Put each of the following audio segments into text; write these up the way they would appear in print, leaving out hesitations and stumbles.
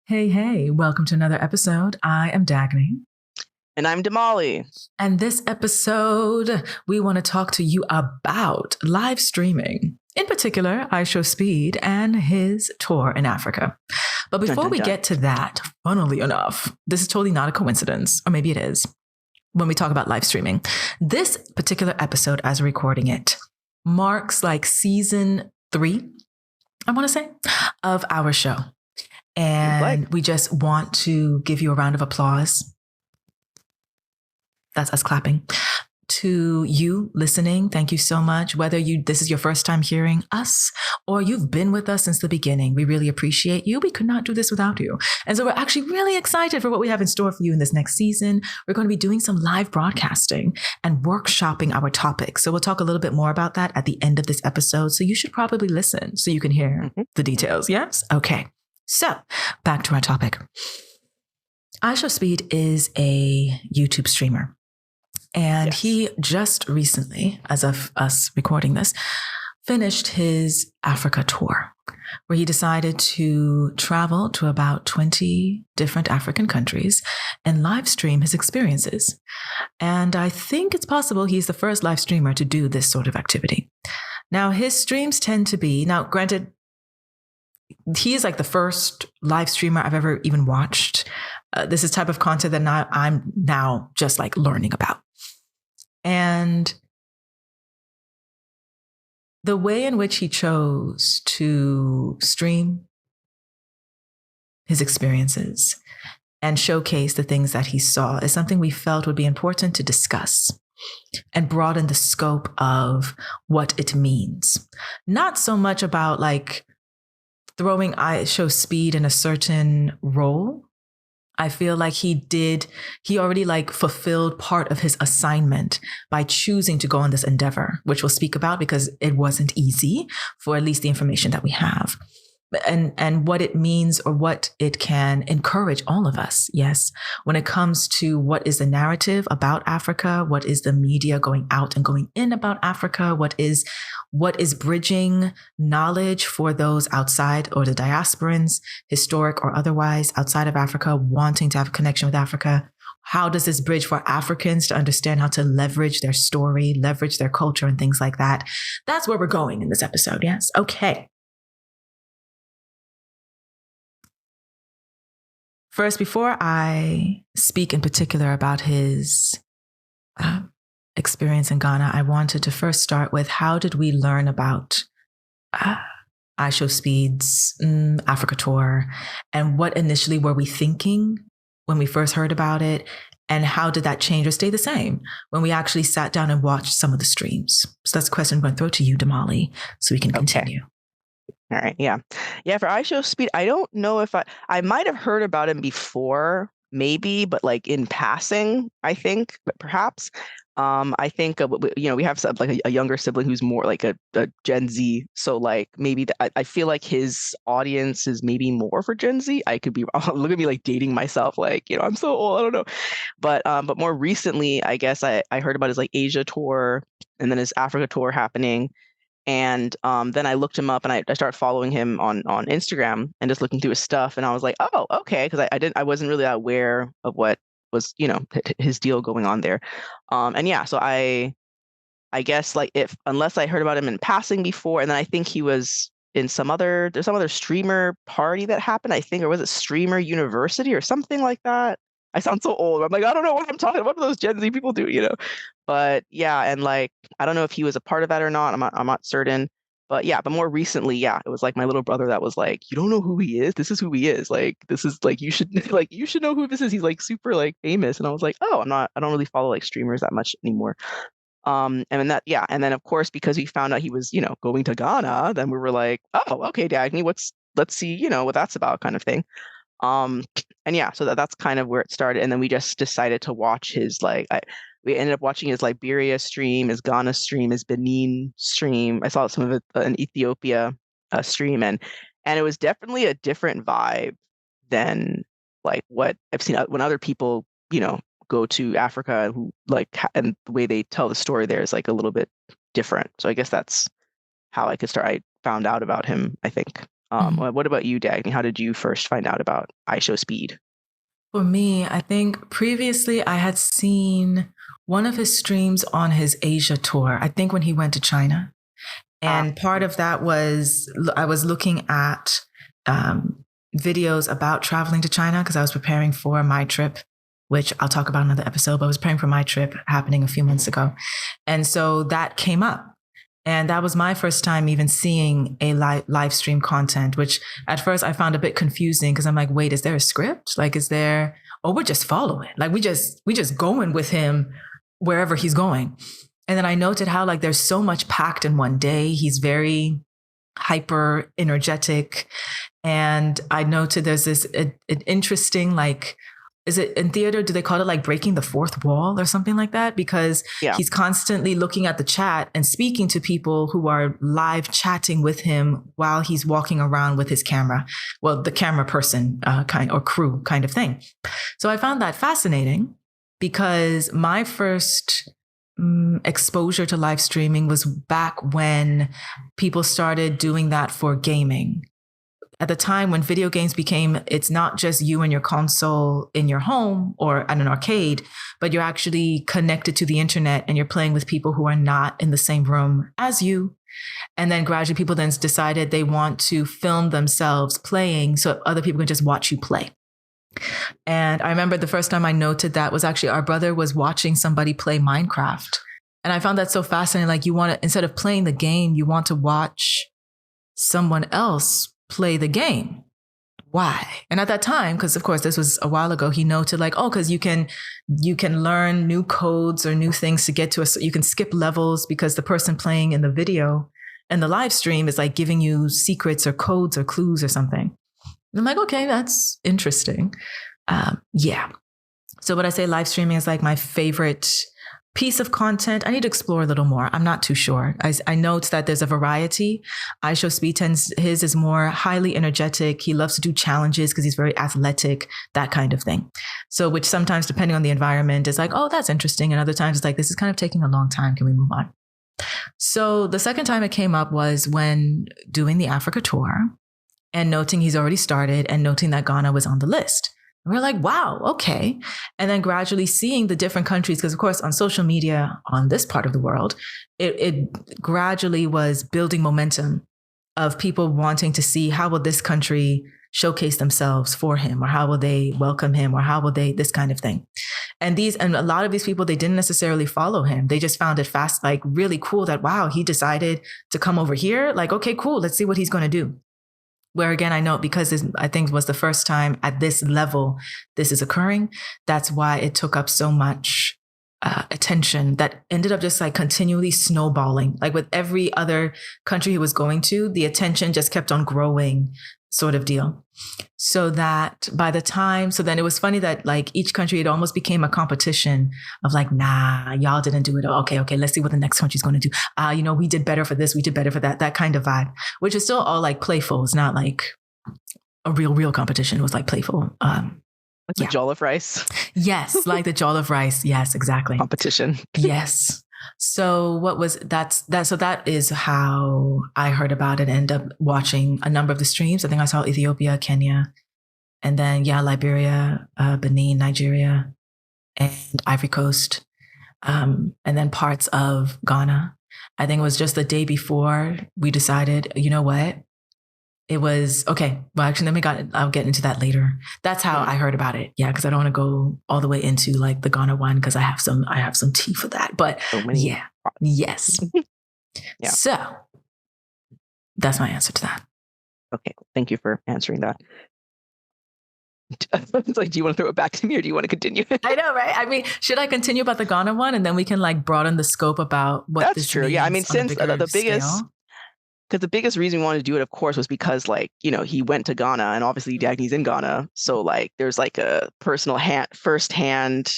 Hey, hey, welcome to another episode. I am Dagny. And I'm Damali. And this episode, we want to talk to you about live streaming. In particular, IShowSpeed and his tour in Africa. But before Dun, dun, we dun. get to that, funnily enough, this is totally not a coincidence, or maybe it is, when we talk about live streaming. This particular episode, as we're recording it, marks like season 3, I want to say, of our show. And we just want to give you a round of applause. That's us clapping. To you listening, thank you so much. Whether this is your first time hearing us or you've been with us since the beginning, we really appreciate you. We could not do this without you. And so we're actually really excited for what we have in store for you in this next season. We're going to be doing some live broadcasting and workshopping our topics. So we'll talk a little bit more about that at the end of this episode. So you should probably listen so you can hear the details. Yes? Okay. So back to our topic. IShowSpeed is a YouTube streamer. And he just recently, as of us recording this, finished his Africa tour, where he decided to travel to about 20 different African countries and live stream his experiences. And I think it's possible he's the first live streamer to do this sort of activity. Now, his streams tend to be, now granted, he is like the first live streamer I've ever even watched. This is type of content that I'm now just like learning about. And the way in which he chose to stream his experiences and showcase the things that he saw is something we felt would be important to discuss and broaden the scope of what it means. Not so much about like throwing IShowSpeed in a certain role. I feel like he already like fulfilled part of his assignment by choosing to go on this endeavor, which we'll speak about because it wasn't easy for at least the information that we have. And what it means or what it can encourage all of us, yes, when it comes to what is the narrative about Africa, what is the media going out and going in about Africa, what is bridging knowledge for those outside or the diasporans, historic or otherwise, outside of Africa, wanting to have a connection with Africa. How does this bridge for Africans to understand how to leverage their story, leverage their culture and things like that? That's where we're going in this episode, yes? Okay. First, before I speak in particular about his experience in Ghana, I wanted to first start with how did we learn about IShowSpeed's Africa tour, and what initially were we thinking when we first heard about it, and how did that change or stay the same when we actually sat down and watched some of the streams? So that's a question I'm going to throw to you, Damali, so we can continue. All right. Yeah. For IShowSpeed, I don't know if I might have heard about him before, maybe, but like in passing, I think, but perhaps. I think, we have like a younger sibling who's more like a Gen Z. So like maybe I feel like his audience is maybe more for Gen Z. I could be look at me like dating myself, like, I'm so old. I don't know. But more recently, I guess I heard about his like Asia tour and then his Africa tour happening. And then I looked him up and I started following him on Instagram and just looking through his stuff. And I was like, oh, okay. Because I wasn't really aware of what was, his deal going on there. And yeah, so I guess like unless I heard about him in passing before, and then I think he was in there's some other streamer party that happened, I think, or was it Streamer University or something like that? I sound so old. I'm like, I don't know what I'm talking about. What do those Gen Z people do, But yeah, and like I don't know if he was a part of that or not. I'm not certain. But yeah, but more recently, yeah, it was like my little brother that was like, you don't know who he is? This is who he is. Like, this is like you should know who this is. He's like super like famous. And I was like, oh, I don't really follow like streamers that much anymore. And then of course, because we found out he was, going to Ghana, then we were like, oh, okay, Dagny, let's see, what that's about, kind of thing. And yeah, so that's kind of where it started. And then we just decided to watch his we ended up watching his Liberia stream, his Ghana stream, his Benin stream. I saw some of it in Ethiopia stream, and it was definitely a different vibe than like what I've seen when other people, go to Africa, who and the way they tell the story there is like a little bit different. So I guess that's how I found out about him, I think. What about you, Dagny? How did you first find out about IShowSpeed? For me, I think previously I had seen one of his streams on his Asia tour, I think when he went to China. And part of that was I was looking at videos about traveling to China because I was preparing for my trip, which I'll talk about in another episode, but I was preparing for my trip happening a few months ago. And so that came up. And that was my first time even seeing a live stream content, which at first I found a bit confusing because I'm like, wait, is there a script? Like, is there, oh, we're just following. Like we just going with him wherever he's going. And then I noted how like there's so much packed in one day. He's very hyper energetic. And I noted there's this an interesting, like, is it in theater? Do they call it like breaking the fourth wall or something like that? Because he's constantly looking at the chat and speaking to people who are live chatting with him while he's walking around with his camera. Well, the camera person kind or crew kind of thing. So I found that fascinating because my first exposure to live streaming was back when people started doing that for gaming. At the time when video games became, it's not just you and your console in your home or at an arcade, but you're actually connected to the internet and you're playing with people who are not in the same room as you. And then gradually people then decided they want to film themselves playing so other people can just watch you play. And I remember the first time I noted that was actually our brother was watching somebody play Minecraft. And I found that so fascinating. Like you want to, instead of playing the game, you want to watch someone else play the game. Why? And at that time, because of course this was a while ago, he noted like, oh, because you can learn new codes or new things to get to you can skip levels because the person playing in the video and the live stream is like giving you secrets or codes or clues or something. And I'm like, okay, that's interesting. Yeah. So would I say live streaming is like my favorite piece of content? I need to explore a little more. I'm not too sure. I note that there's a variety. IShowSpeed his is more highly energetic. He loves to do challenges because he's very athletic, that kind of thing. So which sometimes, depending on the environment, is like, oh, that's interesting. And other times it's like, this is kind of taking a long time. Can we move on? So the second time it came up was when doing the Africa tour and noting he's already started and noting that Ghana was on the list. And we're like, wow, okay. And then gradually seeing the different countries, because of course on social media on this part of the world, it gradually was building momentum of people wanting to see how will this country showcase themselves for him, or how will they welcome him, or how will they, this kind of thing. And a lot of these people, they didn't necessarily follow him. They just found it like really cool that, wow, he decided to come over here. Like, okay, cool. Let's see what he's going to do. Where again, I know because this, I think was the first time at this level this is occurring. That's why it took up so much attention that ended up just like continually snowballing. Like with every other country he was going to, the attention just kept on growing, sort of deal. So that by the time, so then it was funny that like each country, it almost became a competition of like, nah, y'all didn't do it. Okay, let's see what the next country's going to do. We did better for this, we did better for that kind of vibe, which is still all like playful. It's not like a real competition. It was like playful. Like the jollof rice. Yes, like the jollof rice. Yes, exactly. Competition. Yes. So so that is how I heard about it. Ended up watching a number of the streams. I think I saw Ethiopia, Kenya, and then Liberia, Benin, Nigeria, and Ivory Coast, and then parts of Ghana. I think it was just the day before we decided, you know what? It was okay. Well, actually, I'll get into that later. That's how I heard about it. Yeah, because I don't want to go all the way into like the Ghana one because I have some tea for that. But yeah, yes. Yeah. So that's my answer to that. Okay, thank you for answering that. It's like, do you want to throw it back to me or do you want to continue? I know, right? I mean, should I continue about the Ghana one and then we can like broaden the scope about what that's this true. means? Yeah, I mean, since the biggest. Scale? Because the biggest reason we wanted to do it, of course, was because like, he went to Ghana and obviously Dagny's in Ghana. So like there's like a personal firsthand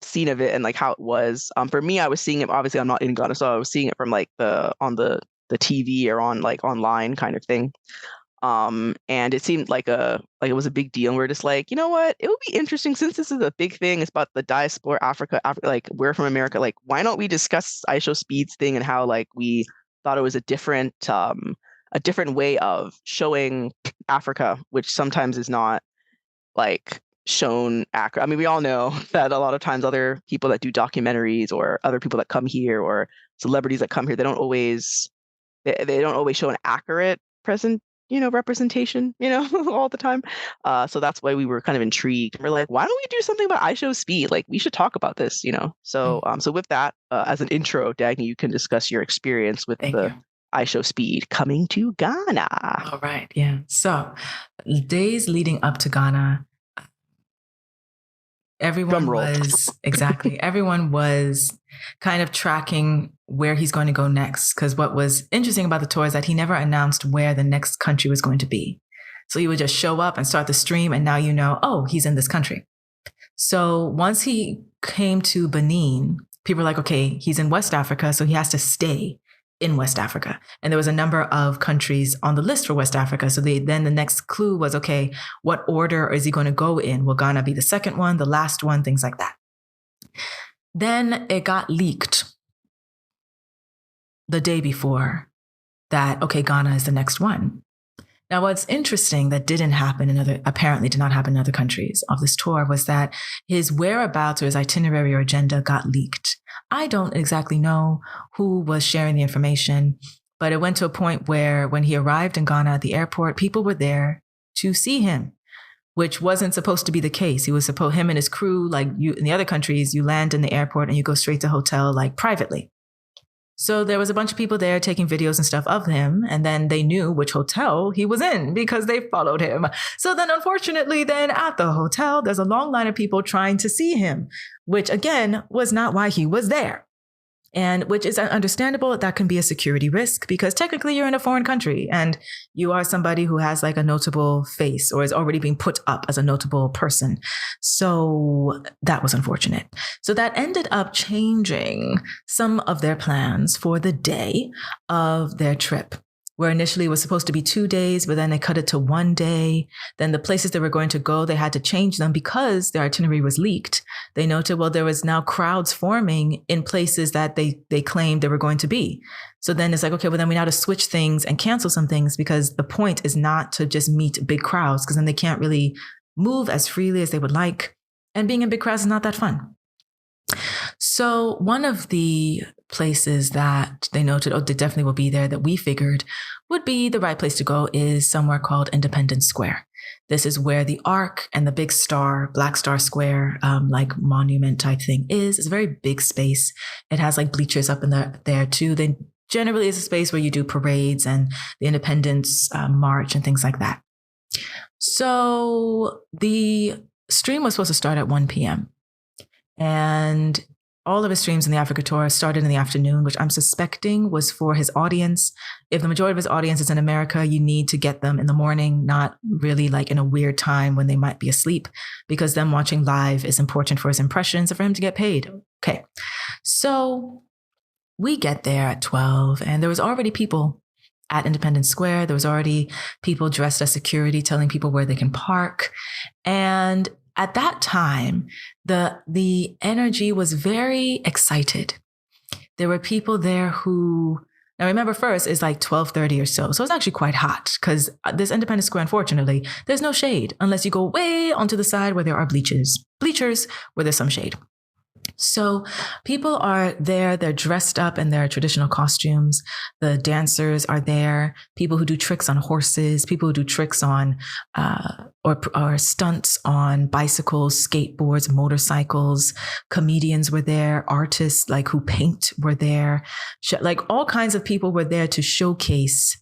scene of it and like how it was. For me, I was seeing it, obviously I'm not in Ghana, so I was seeing it from like on the TV or on like online kind of thing. And it seemed like it was a big deal. And we're just like, you know what? It would be interesting since this is a big thing. It's about the diaspora, Africa, like we're from America. Like, why don't we discuss IShowSpeed's thing and how like we thought it was a different a different way of showing Africa, which sometimes is not like shown accurate. I mean, we all know that a lot of times other people that do documentaries or other people that come here or celebrities that come here, they don't always show an accurate representation, all the time. So that's why we were kind of intrigued. We're like, why don't we do something about iShowSpeed? Like, we should talk about this, So, so with that, as an intro, Dagny, you can discuss your experience with the iShowSpeed coming to Ghana. All right. Yeah. So, days leading up to Ghana, everyone was kind of tracking where he's going to go next. Because what was interesting about the tour is that he never announced where the next country was going to be. So he would just show up and start the stream, and now oh, he's in this country. So once he came to Benin, people were like, okay, he's in West Africa, so he has to stay in West Africa. And there was a number of countries on the list for West Africa. So then the next clue was, okay, what order is he going to go in? Will Ghana be the second one, the last one, things like that? Then it got leaked the day before that, okay, Ghana is the next one. Now, what's interesting that apparently did not happen in other countries of this tour was that his whereabouts or his itinerary or agenda got leaked. I don't exactly know who was sharing the information, but it went to a point where when he arrived in Ghana at the airport, people were there to see him, which wasn't supposed to be the case. Him and his crew, like in the other countries, you land in the airport and you go straight to hotel, like privately. So there was a bunch of people there taking videos and stuff of him. And then they knew which hotel he was in because they followed him. So then unfortunately, then at the hotel, there's a long line of people trying to see him, which again was not why he was there. And which is understandable. That can be a security risk because technically you're in a foreign country and you are somebody who has like a notable face or is already being put up as a notable person. So that was unfortunate. So that ended up changing some of their plans for the day of their trip, where initially it was supposed to be 2 days, but then they cut it to 1 day. Then the places they were going to go, they had to change them because their itinerary was leaked. They noted, well, there was now crowds forming in places that they claimed they were going to be. So then it's like, okay, well, then we now have to switch things and cancel some things because the point is not to just meet big crowds because then they can't really move as freely as they would like. And being in big crowds is not that fun. So one of the places that they noted, they definitely will be there, that we figured would be the right place to go is somewhere called Independence Square. This is where the Ark and the big star, Black Star Square, like monument type thing is. It's a very big space. It has like bleachers up in there too. Then generally is a space where you do parades and the Independence March and things like that. So the stream was supposed to start at 1 p.m. And all of his streams in the Africa tour started in the afternoon, which I'm suspecting was for his audience. If the majority of his audience is in America, you need to get them in the morning, not really like in a weird time when they might be asleep, because them watching live is important for his impressions and for him to get paid. Okay. So we get there at 12 and there was already people at Independence Square. There was already people dressed as security telling people where they can park. And at that time, the energy was very excited. There were people there who, now remember first, it's like 12:30 or so. So it's actually quite hot because this Independence Square, unfortunately, there's no shade unless you go way onto the side where there are bleachers where there's some shade. So people are there, they're dressed up in their traditional costumes. The dancers are there, people who do tricks on horses, people who do tricks on, or stunts on bicycles, skateboards, motorcycles. Comedians were there, artists like who paint were there. Like all kinds of people were there to showcase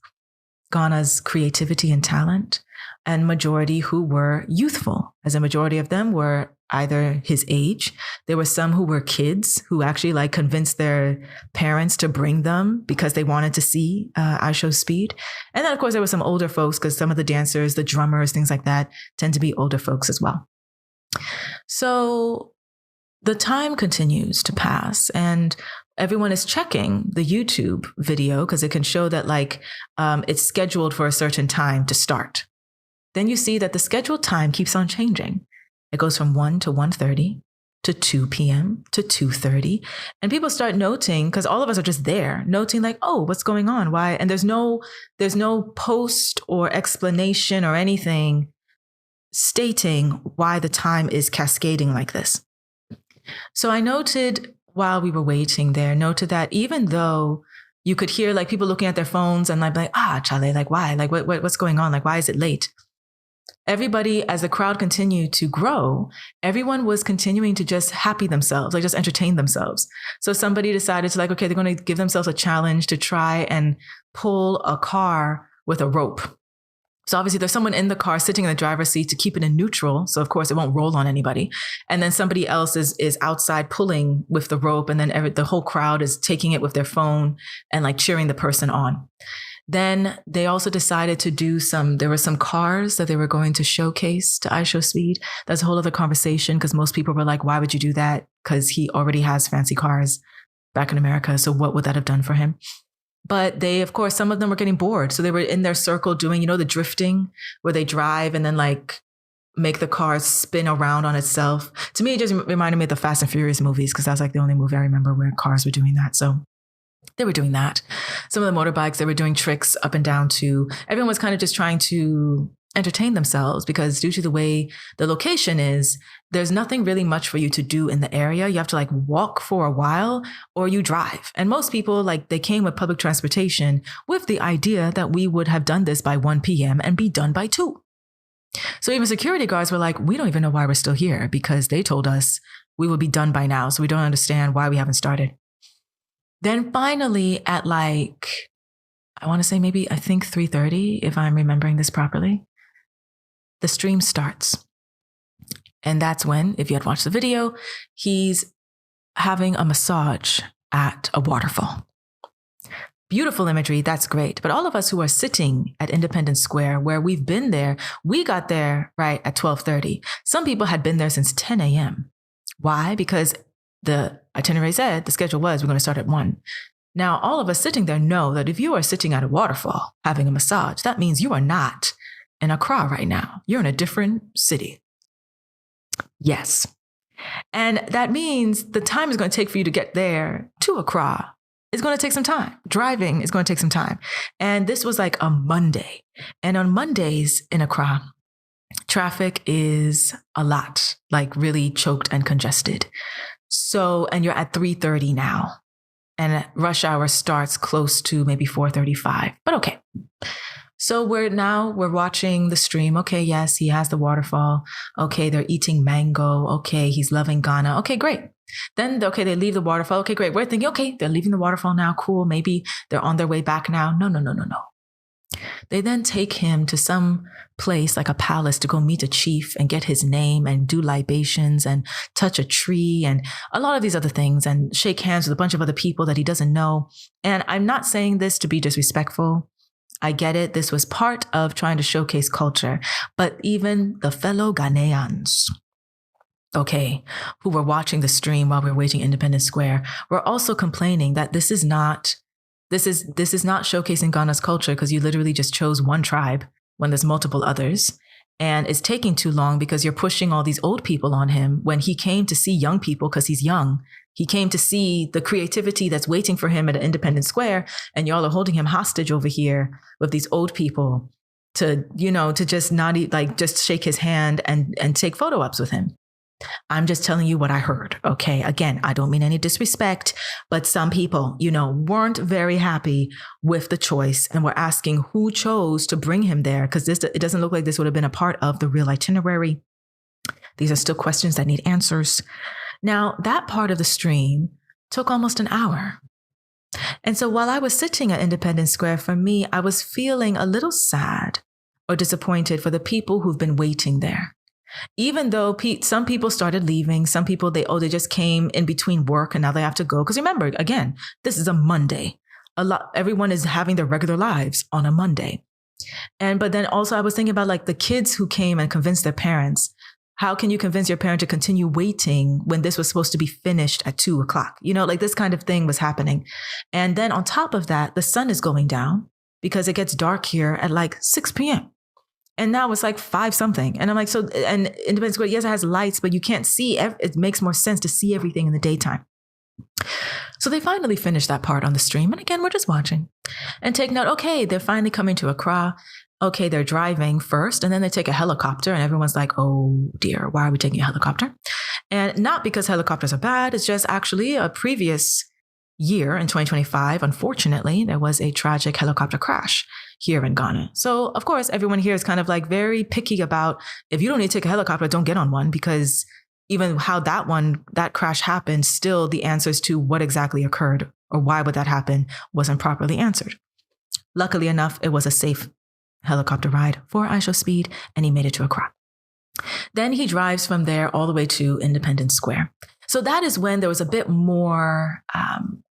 Ghana's creativity and talent, and majority who were youthful, as a majority of them were either his age. There were some who were kids who actually like convinced their parents to bring them because they wanted to see IShowSpeed. And then of course there were some older folks because some of the dancers, the drummers, things like that tend to be older folks as well. So the time continues to pass and everyone is checking the YouTube video because it can show that like it's scheduled for a certain time to start. Then you see that the scheduled time keeps on changing. It goes from 1 to 1:30 to 2 p.m. to 2:30. And people start noting, because all of us are just there, noting like, oh, what's going on? Why? And there's no post or explanation or anything stating why the time is cascading like this. So I noted while we were waiting there, noted that even though you could hear like people looking at their phones and like, chale, like why? Like what's going on? Like, why is it late? Everybody, as the crowd continued to grow, everyone was continuing to just happy themselves, like just entertain themselves. So somebody decided to like, okay, they're going to give themselves a challenge to try and pull a car with a rope. So obviously there's someone in the car sitting in the driver's seat to keep it in neutral. So of course it won't roll on anybody. And then somebody else is outside pulling with the rope. And then the whole crowd is taking it with their phone and like cheering the person on. Then they also decided to do there were some cars that they were going to showcase to IShowSpeed. That's a whole other conversation because most people were like, why would you do that? Because he already has fancy cars back in America. So what would that have done for him? But they, of course, some of them were getting bored. So they were in their circle doing, the drifting where they drive and then like make the car spin around on itself. To me, it just reminded me of the Fast and Furious movies because that was like the only movie I remember where cars were doing that. So they were doing that. Some of the motorbikes, they were doing tricks up and down too. Everyone was kind of just trying to entertain themselves because due to the way the location is, there's nothing really much for you to do in the area. You have to like walk for a while or you drive. And most people, like they came with public transportation with the idea that we would have done this by 1 p.m. and be done by 2. So even security guards were like, we don't even know why we're still here because they told us we would be done by now. So we don't understand why we haven't started. Then finally at like, I want to say I think 3:30, if I'm remembering this properly, the stream starts. And that's when, if you had watched the video, he's having a massage at a waterfall. Beautiful imagery, that's great. But all of us who are sitting at Independence Square, where we've been there, we got there right at 12:30. Some people had been there since 10 a.m. Why? Because the itinerary said, the schedule was, we're going to start at 1. Now, all of us sitting there know that if you are sitting at a waterfall having a massage, that means you are not in Accra right now. You're in a different city. Yes. And that means the time is going to take for you to get there to Accra. It's going to take some time. Driving is going to take some time. And this was like a Monday. And on Mondays in Accra, traffic is a lot, like really choked and congested. So, and you're at 3:30 now. And rush hour starts close to maybe 4:35. But okay. So we're watching the stream. Okay, yes, he has the waterfall. Okay, they're eating mango. Okay, he's loving Ghana. Okay, great. Then, okay, they leave the waterfall. Okay, great. We're thinking, okay, they're leaving the waterfall now. Cool. Maybe they're on their way back now. No. They then take him to some place like a palace to go meet a chief and get his name and do libations and touch a tree and a lot of these other things and shake hands with a bunch of other people that he doesn't know. And I'm not saying this to be disrespectful. I get it. This was part of trying to showcase culture. But even the fellow Ghanaians, okay, who were watching the stream while we were waiting Independence Square, were also complaining that this is not showcasing Ghana's culture because you literally just chose one tribe when there's multiple others. And it's taking too long because you're pushing all these old people on him when he came to see young people because he's young. He came to see the creativity that's waiting for him at Independence Square. And y'all are holding him hostage over here with these old people to just not eat, like just shake his hand and take photo ops with him. I'm just telling you what I heard. Okay. Again, I don't mean any disrespect, but some people, weren't very happy with the choice and were asking who chose to bring him there. Because it doesn't look like this would have been a part of the real itinerary. These are still questions that need answers. Now, that part of the stream took almost an hour. And so while I was sitting at Independence Square, for me, I was feeling a little sad or disappointed for the people who've been waiting there. Even though some people started leaving, some people, they just came in between work and now they have to go. Because remember, again, this is a Monday. Everyone is having their regular lives on a Monday. But then also I was thinking about like the kids who came and convinced their parents. How can you convince your parent to continue waiting when this was supposed to be finished at 2:00? Like this kind of thing was happening. And then on top of that, the sun is going down because it gets dark here at like 6 p.m. And now it's like 5 something. And I'm like, so, and Independence Square, yes, it has lights, but you can't see. It makes more sense to see everything in the daytime. So they finally finished that part on the stream. And again, we're just watching and take note. Okay, they're finally coming to Accra. Okay, they're driving first, and then they take a helicopter, and everyone's like, oh dear, why are we taking a helicopter? And not because helicopters are bad. It's just actually a previous year in 2025, unfortunately, there was a tragic helicopter crash here in Ghana. So of course, everyone here is kind of like very picky about, if you don't need to take a helicopter, don't get on one, because even how that crash happened, still the answers to what exactly occurred or why would that happen wasn't properly answered. Luckily enough, it was a safe helicopter ride for IShowSpeed, and he made it to Accra. Then he drives from there all the way to Independence Square. So that is when there was a bit more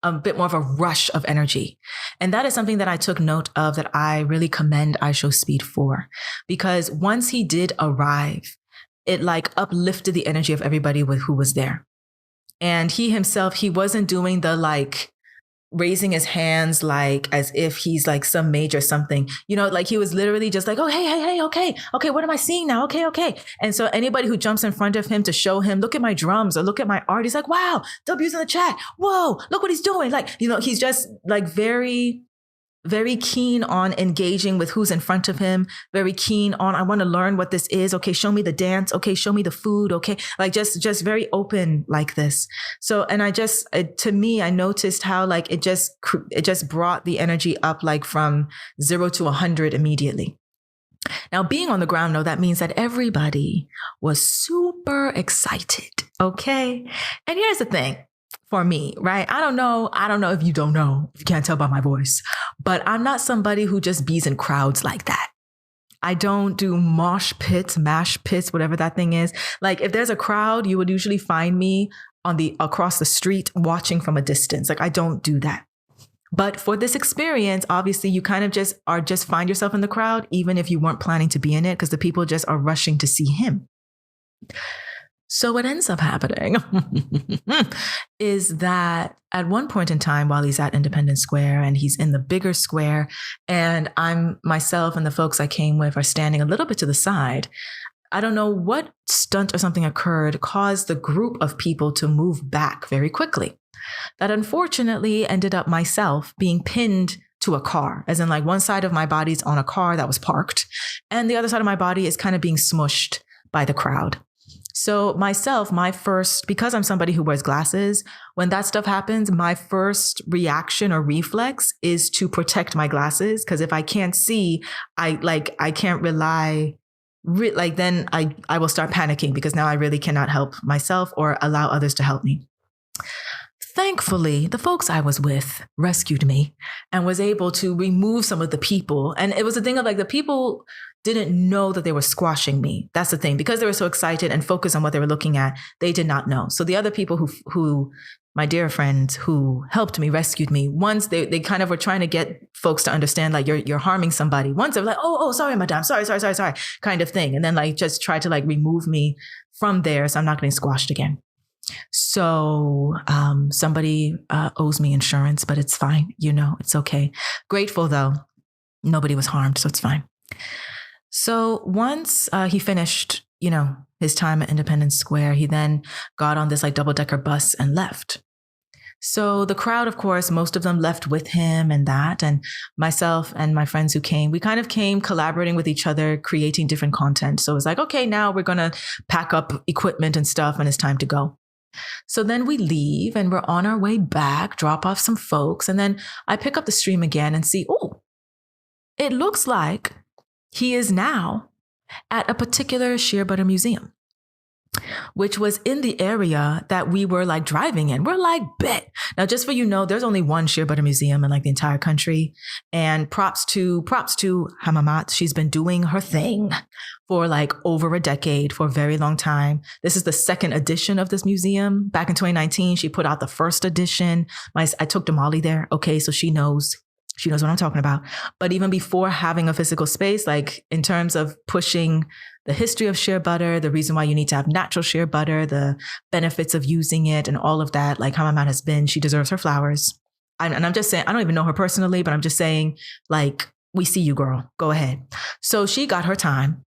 of a rush of energy. And that is something that I took note of that I really commend IShowSpeed for, because once he did arrive, it like uplifted the energy of everybody who was there. And he himself, he wasn't doing the like raising his hands like as if he's like some major something, like he was literally just like, oh, hey, okay, what am I seeing now? Okay. And so anybody who jumps in front of him to show him, look at my drums or look at my art, he's like, wow, W's in the chat. Whoa, look what he's doing. Like, he's just like very, very keen on engaging with who's in front of him, very keen on, I want to learn what this is. Okay, show me the dance. Okay, show me the food. Okay, like just very open like this. So, and to me, I noticed how like it just brought the energy up like from 0 to 100 immediately. Now, being on the ground, though, that means that everybody was super excited. Okay, and here's the thing. For me, right? I don't know if you don't know, if you can't tell by my voice, but I'm not somebody who just bees in crowds like that. I don't do mosh pits, mash pits, whatever that thing is. Like if there's a crowd, you would usually find me across the street watching from a distance. Like I don't do that. But for this experience, obviously you kind of just find yourself in the crowd, even if you weren't planning to be in it, because the people just are rushing to see him. So what ends up happening is that at one point in time, while he's at Independence Square and he's in the bigger square, and myself and the folks I came with are standing a little bit to the side, I don't know what stunt or something occurred, caused the group of people to move back very quickly. That unfortunately ended up myself being pinned to a car, as in like one side of my body's on a car that was parked, and the other side of my body is kind of being smushed by the crowd. So myself, because I'm somebody who wears glasses, when that stuff happens, my first reaction or reflex is to protect my glasses. Because if I can't see, I can't rely, then I will start panicking because now I really cannot help myself or allow others to help me. Thankfully, the folks I was with rescued me and was able to remove some of the people. And it was a thing of like the people didn't know that they were squashing me. That's the thing. Because they were so excited and focused on what they were looking at, they did not know. So the other people who my dear friends who helped me, rescued me, once they kind of were trying to get folks to understand, like, you're harming somebody. Once they were like, oh, sorry, madame, sorry, kind of thing. And then like just try to like remove me from there so I'm not getting squashed again. So somebody owes me insurance, but it's fine. It's okay. Grateful though, nobody was harmed, so it's fine. So once he finished, his time at Independence Square, he then got on this like double-decker bus and left. So the crowd, of course, most of them left with him and myself and my friends who came, we kind of came collaborating with each other, creating different content. So it was like, okay, now we're going to pack up equipment and stuff and it's time to go. So then we leave and we're on our way back, drop off some folks. And then I pick up the stream again and see, oh, it looks like he is now at a particular shea butter museum, which was in the area that we were like driving in. We're like, bet. Now, just so there's only one shea butter museum in like the entire country. And props to Hamamat. She's been doing her thing for like over a decade, for a very long time. This is the second edition of this museum. Back in 2019, she put out the first edition. I took Damali there. Okay, so she knows what I'm talking about. But even before having a physical space, like in terms of pushing the history of shea butter, the reason why you need to have natural shea butter, the benefits of using it and all of that, like Hamamat has been, she deserves her flowers. And I'm just saying, I don't even know her personally, but I'm just saying, like, we see you, girl. Go ahead. So she got her time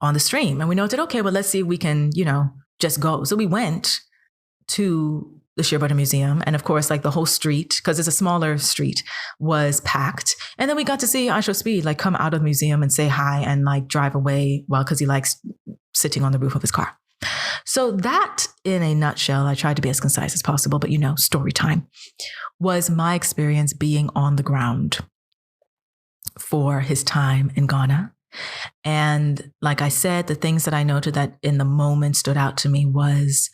on the stream, and we noted, okay, well, let's see if we can, just go. So we went to the Shearbutter Museum. And of course, like the whole street, because it's a smaller street, was packed. And then we got to see IShowSpeed like come out of the museum and say hi and like drive away, well, because he likes sitting on the roof of his car. So that, in a nutshell, I tried to be as concise as possible, but story time, was my experience being on the ground for his time in Ghana. And like I said, the things that I noted that in the moment stood out to me was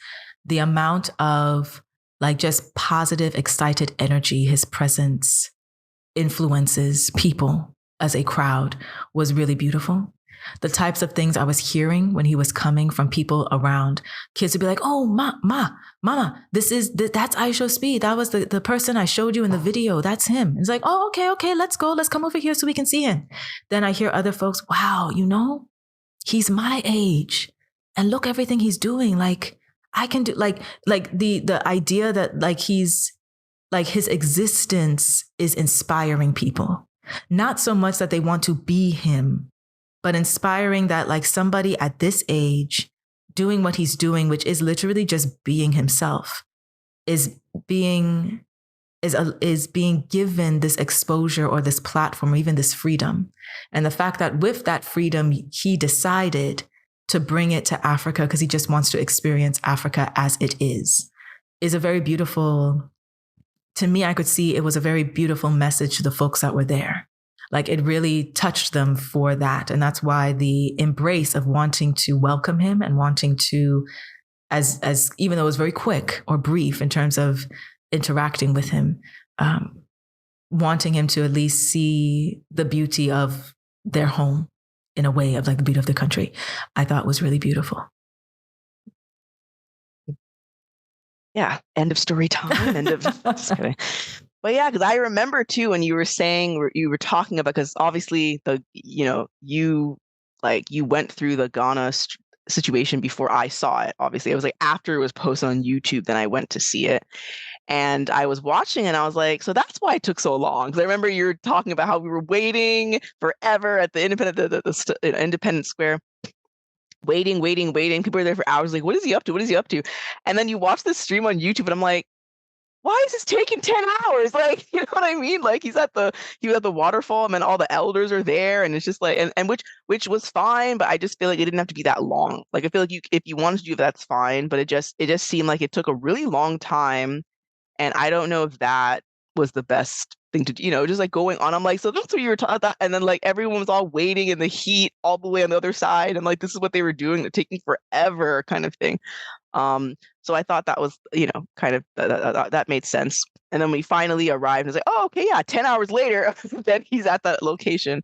the amount of like just positive, excited energy his presence influences people as a crowd was really beautiful. The types of things I was hearing when he was coming from people around, kids would be like, oh, mama, that's IShowSpeed. That was the person I showed you in the video. That's him. It's like, oh, okay, let's go. Let's come over here so we can see him. Then I hear other folks, wow, he's my age. And look everything he's doing. Like, I can do like the idea that like he's like his existence is inspiring people, not so much that they want to be him, but inspiring that like somebody at this age doing what he's doing, which is literally just being himself, is being given this exposure or this platform or even this freedom. And the fact that with that freedom, he decided to bring it to Africa because he just wants to experience Africa as it is a very beautiful, to me, I could see it was a very beautiful message to the folks that were there. Like it really touched them for that. And that's why the embrace of wanting to welcome him and wanting to, as even though it was very quick or brief in terms of interacting with him, wanting him to at least see the beauty of their home in a way of like the beauty of the country, I thought was really beautiful. Yeah. End of story time. End of. But yeah, because I remember too when you were saying you were talking about, because obviously you went through the Ghana situation before I saw it. Obviously, it was like after it was posted on YouTube, then I went to see it. And I was watching and I was like, so that's why it took so long. Because I remember you were talking about how we were waiting forever at the Independence Square. Waiting. People were there for hours. Like, what is he up to? And then you watch this stream on YouTube and I'm like, why is this taking 10 hours? Like, you know what I mean? Like he was at the waterfall and then all the elders are there. And it's just like, and which was fine, but I just feel like it didn't have to be that long. Like, I feel like if you wanted to do that, that's fine. But it just seemed like it took a really long time. And I don't know if that was the best thing to do, just like going on. I'm like, so that's what you were talking about. And then like everyone was all waiting in the heat all the way on the other side. And like, this is what they were doing. They're taking forever kind of thing. So I thought that was, kind of that made sense. And then we finally arrived and it's like, oh, okay, yeah, 10 hours later, then he's at that location.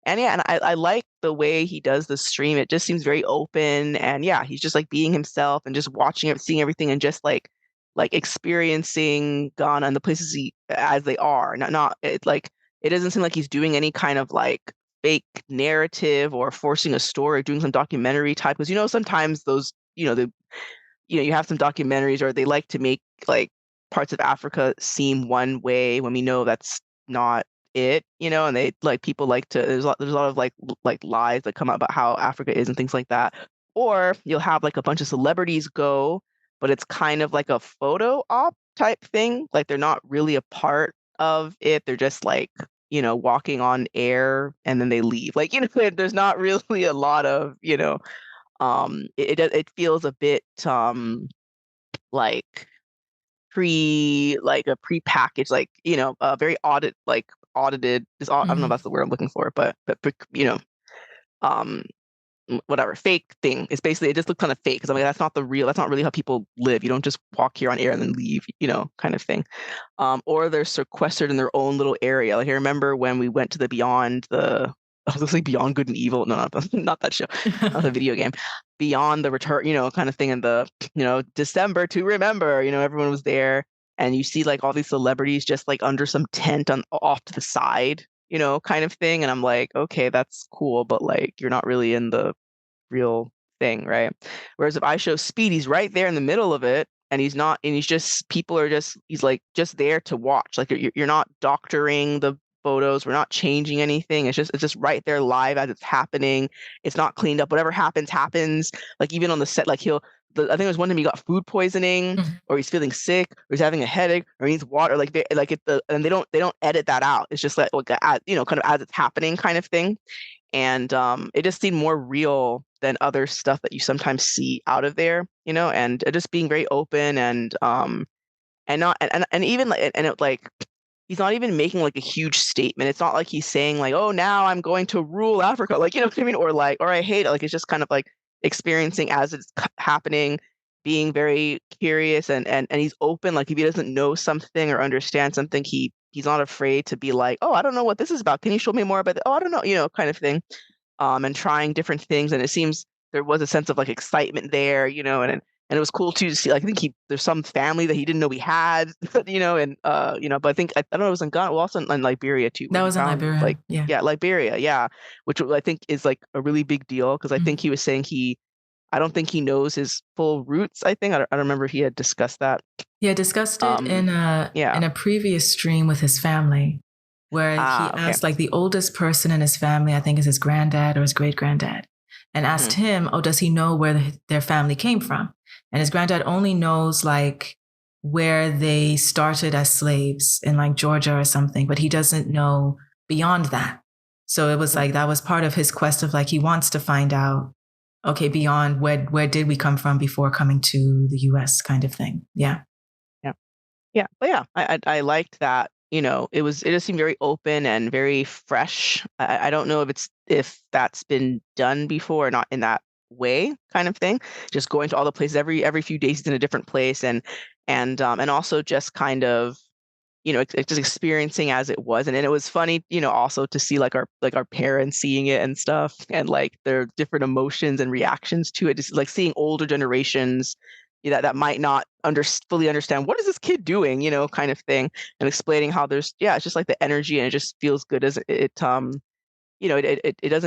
And yeah, and I like the way he does the stream. It just seems very open. And yeah, he's just like being himself and just watching it, seeing everything and just like experiencing Ghana and the places as they are. It doesn't seem like he's doing any kind of like fake narrative or forcing a story, doing some documentary type. Because sometimes those, you have some documentaries or they like to make like parts of Africa seem one way when we know that's not it, and they like people like to there's a lot of like lies that come out about how Africa is and things like that. Or you'll have like a bunch of celebrities go, but it's kind of like a photo op type thing. Like they're not really a part of it. They're just like, walking on air and then they leave. Like, there's not really a lot of, it feels a bit like a pre-packaged, like, very audited. I don't know if that's the word I'm looking for, but whatever fake thing. It's basically, it just looks kind of fake because I'm like, that's not really how people live. You don't just walk here on air and then leave, kind of thing. Or they're sequestered in their own little area. Like I remember when we went to the I was gonna say Beyond Good and Evil. No, not that show. Not the video game. Beyond the Return, kind of thing. In the, December to Remember, everyone was there, and you see like all these celebrities just like under some tent off to the side, kind of thing. And I'm like, okay, that's cool, but like you're not really in the real thing, right? Whereas if IShowSpeed, he's right there in the middle of it, and he's not, and he's like just there to watch. Like you're not doctoring the photos. We're not changing anything. It's just right there live as it's happening. It's not cleaned up. Whatever happens. Like even on the set, like I think there was one time he got food poisoning, or he's feeling sick, or he's having a headache, or he needs water. Like and they don't edit that out. It's just like kind of as it's happening, kind of thing. And it just seemed more real than other stuff that you sometimes see out of there, and it just being very open and not and even like and it like he's not even making like a huge statement. It's not like he's saying like, oh, now I'm going to rule Africa, like, you know what I mean, or I hate it. Like it's just kind of like experiencing as it's happening, being very curious, and he's open. Like if he doesn't know something or understand something, he's not afraid to be like, oh, I don't know what this is about. Can you show me more about it? Oh, I don't know, kind of thing. And trying different things. And it seems there was a sense of like excitement there, and it was cool too to see. Like I think there's some family that he didn't know he had, and but I think I don't know, it was in Ghana, well, also in Liberia too, That where he was in found Liberia. like Yeah. yeah, Liberia, yeah, which I think is like a really big deal because I think he was saying I don't think he knows his full roots. I don't remember if he had discussed that. Yeah, discussed it in Yeah. a previous stream with his family, where he Okay. asked like the oldest person in his family, I think is his granddad or his great granddad, and asked him, oh, does he know where their family came from? And his granddad only knows like where they started as slaves in like Georgia or something, but he doesn't know beyond that. So it was like that was part of his quest of like he wants to find out, okay, beyond where did we come from before coming to the US kind of thing. Yeah. Yeah, but yeah, I liked that. It just seemed very open and very fresh. I don't know if that's been done before or not in that way, kind of thing. Just going to all the places every few days he's in a different place, and also just kind of just experiencing as it was. And then it was funny, also to see like our parents seeing it and stuff, and like their different emotions and reactions to it. Just like seeing older generations that might not fully understand what is this kid doing, kind of thing, and explaining how it's just like the energy, and it just feels good as it doesn't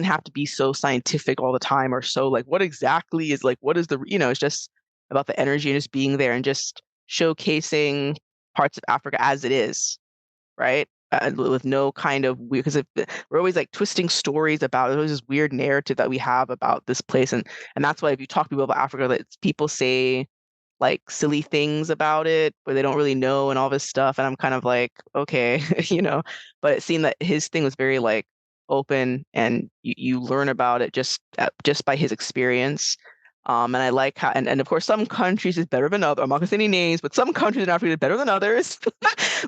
have to be so scientific all the time, or so like what exactly is like what is it's just about the energy and just being there and just showcasing parts of Africa as it is, right? With no kind of weird, because we're always like twisting stories about it. There's this weird narrative that we have about this place, and that's why if you talk to people about Africa, that people say like silly things about it where they don't really know and all this stuff, and I'm kind of like, okay, but it seemed that his thing was very like open, and you learn about it just by his experience. And I like how, and of course, some countries is better than others. I'm not gonna say any names, but some countries in Africa is better than others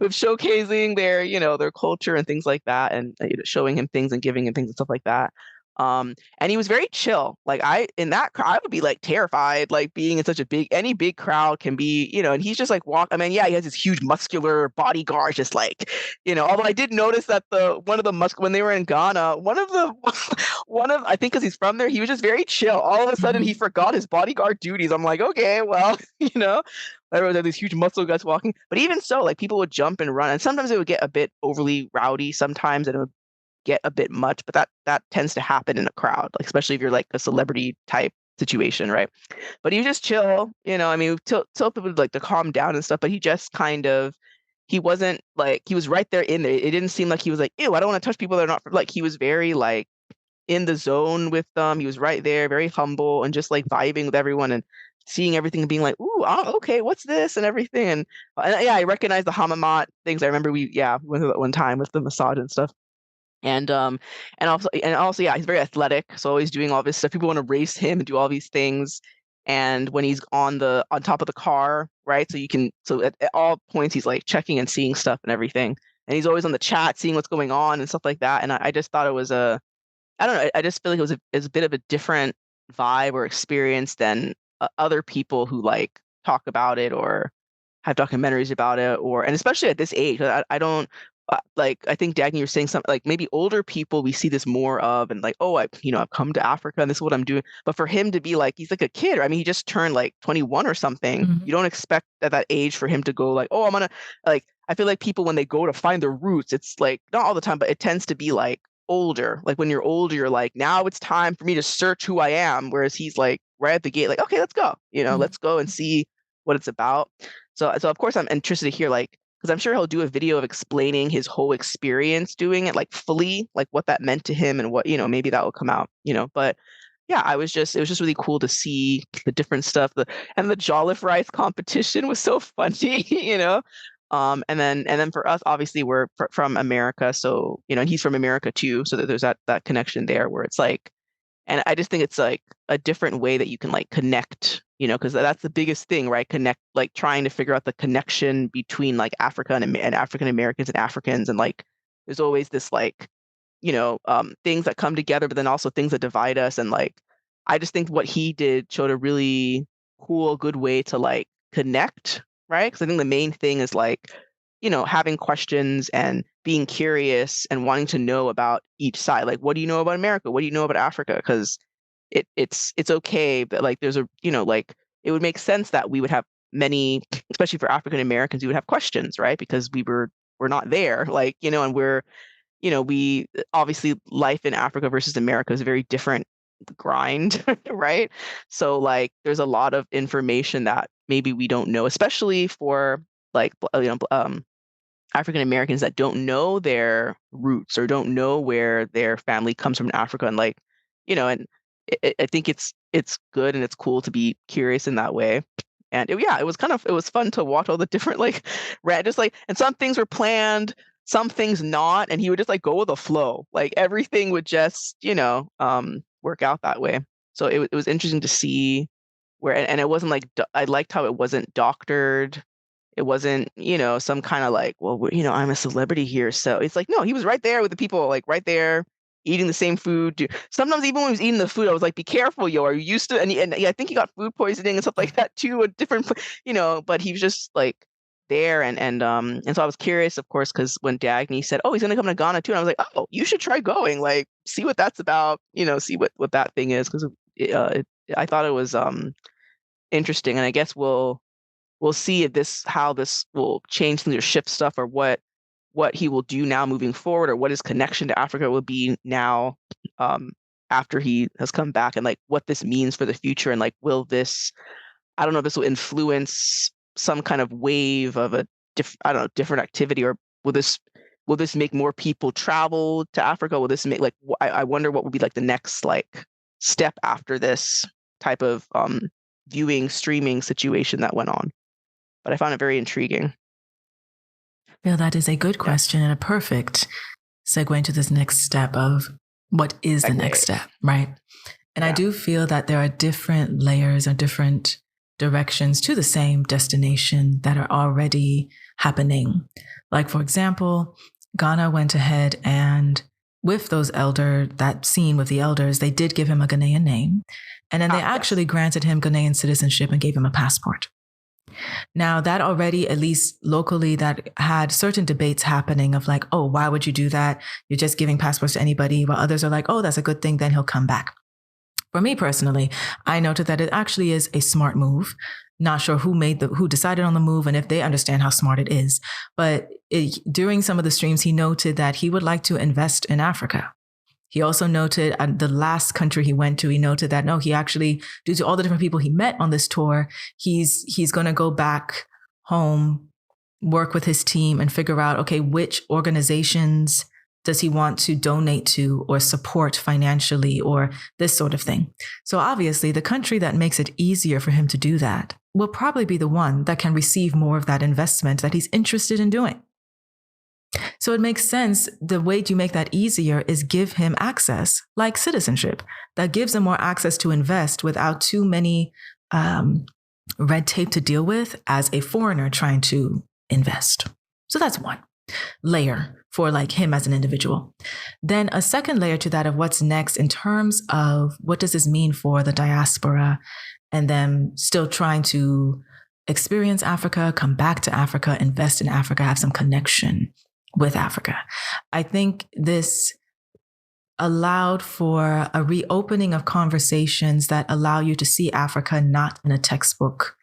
with showcasing their culture and things like that, and showing him things and giving him things and stuff like that. And he was very chill. Like I would be like terrified, like being in such a any big crowd can be, and he's just like I mean, yeah, he has this huge muscular bodyguard, just like, although I did notice that when they were in Ghana, I think because he's from there, he was just very chill. All of a sudden he forgot his bodyguard duties. I'm like, okay, well, there were these huge muscle guys walking, but even so, like people would jump and run, and sometimes it would get a bit overly rowdy sometimes, and it would get a bit much, but that tends to happen in a crowd, like especially if you're like a celebrity type situation, right? But he was just chill, I mean, tell people like to calm down and stuff, but he wasn't like, he was right there in there. It didn't seem like he was like, ew, I don't want to touch people that are not like, he was very like in the zone with them. He was right there, very humble, and just like vibing with everyone and seeing everything and being like, ooh, okay, what's this and everything. And yeah, I recognize the Hamamat things. I remember we went through that one time with the massage and stuff. And also, yeah, he's very athletic, so always doing all this stuff. People want to race him and do all these things. And when he's on top of the car, right? So at all points he's like checking and seeing stuff and everything. And he's always on the chat, seeing what's going on and stuff like that. And I just thought it was I don't know, I just feel like it was a bit of a different vibe or experience than other people who like talk about it or have documentaries about it, and especially at this age. I don't like, I think Dagny, you're saying something like maybe older people we see this more of, and like, oh, I've come to Africa and this is what I'm doing. But for him to be like, he's like a kid, I mean, he just turned like 21 or something. You don't expect at that age for him to go like, oh, I'm gonna like, I feel like people when they go to find their roots, it's like not all the time, but it tends to be like older. Like when you're older, you're like, now it's time for me to search who I am. Whereas he's like right at the gate, like, okay, let's go. Let's go and see what it's about. So of course I'm interested to hear like because I'm sure he'll do a video of explaining his whole experience doing it, like fully, like what that meant to him and what, maybe that will come out, but yeah, it was just really cool to see the different stuff. And the jollof rice competition was so funny, and then for us, obviously we're from America, so and he's from America too, so that there's that connection there where it's like, and I just think it's like a different way that you can like connect, because that's the biggest thing, right? Connect, like trying to figure out the connection between like Africa and African Americans and Africans, and like there's always this like things that come together, but then also things that divide us. And like, I just think what he did showed a really cool, good way to like connect, right? Because I think the main thing is like, having questions and being curious and wanting to know about each side. Like, what do you know about America? What do you know about Africa? Because it's okay, but like there's a, like it would make sense that we would have many, especially for African Americans, we would have questions, right? Because we're not there, like, and we're we obviously, life in Africa versus America is a very different grind, right? So like there's a lot of information that maybe we don't know, especially for like African Americans that don't know their roots or don't know where their family comes from in Africa, and like and I think it's good and it's cool to be curious in that way. And it was fun to watch all the different like just like, and some things were planned, some things not, and he would just like go with the flow. Like everything would just work out that way. So it was interesting to see where, and it wasn't like, I liked how it wasn't doctored. It wasn't, some kind of like, well, I'm a celebrity here. So it's like, no, he was right there with the people, like right there eating the same food. Sometimes even when he was eating the food, I was like, be careful, yo, are you used to, and I think he got food poisoning and stuff like that too, a different, but he was just like there. And so I was curious, of course, because when Dagny said, oh, he's going to come to Ghana too. And I was like, oh, you should try going, like, see what that's about, see what that thing is. Because I thought it was interesting. And I guess we'll see if how this will change things or shift stuff, or what he will do now moving forward, or what his connection to Africa will be now after he has come back, and like what this means for the future. And like, will this, I don't know if this will influence some kind of wave of a different activity, or will this make more people travel to Africa? Will this make like, I wonder what would be like the next like step after this type of viewing streaming situation that went on. But I found it very intriguing. Well, that is a good question and a perfect segue into this next step of what is the next step, right? And I do feel that there are different layers or different directions to the same destination that are already happening. Like, for example, Ghana went ahead and with that scene with the elders, they did give him a Ghanaian name. And then they actually granted him Ghanaian citizenship and gave him a passport. Now that already, at least locally, that had certain debates happening of like, oh, why would you do that? You're just giving passports to anybody. While others are like, oh, that's a good thing. Then he'll come back. For me personally, I noted that it actually is a smart move. Not sure who decided on the move and if they understand how smart it is. But during some of the streams, he noted that he would like to invest in Africa. He also noted the last country he went to, he noted that no, he actually, due to all the different people he met on this tour, he's going to go back home, work with his team and figure out, okay, which organizations does he want to donate to or support financially or this sort of thing. So obviously the country that makes it easier for him to do that will probably be the one that can receive more of that investment that he's interested in doing. So it makes sense. The way to make that easier is give him access, like citizenship, that gives him more access to invest without too many red tape to deal with as a foreigner trying to invest. So that's one layer for like him as an individual. Then a second layer to that of what's next in terms of what does this mean for the diaspora and them still trying to experience Africa, come back to Africa, invest in Africa, have some connection with Africa. I think this allowed for a reopening of conversations that allow you to see Africa not in a textbook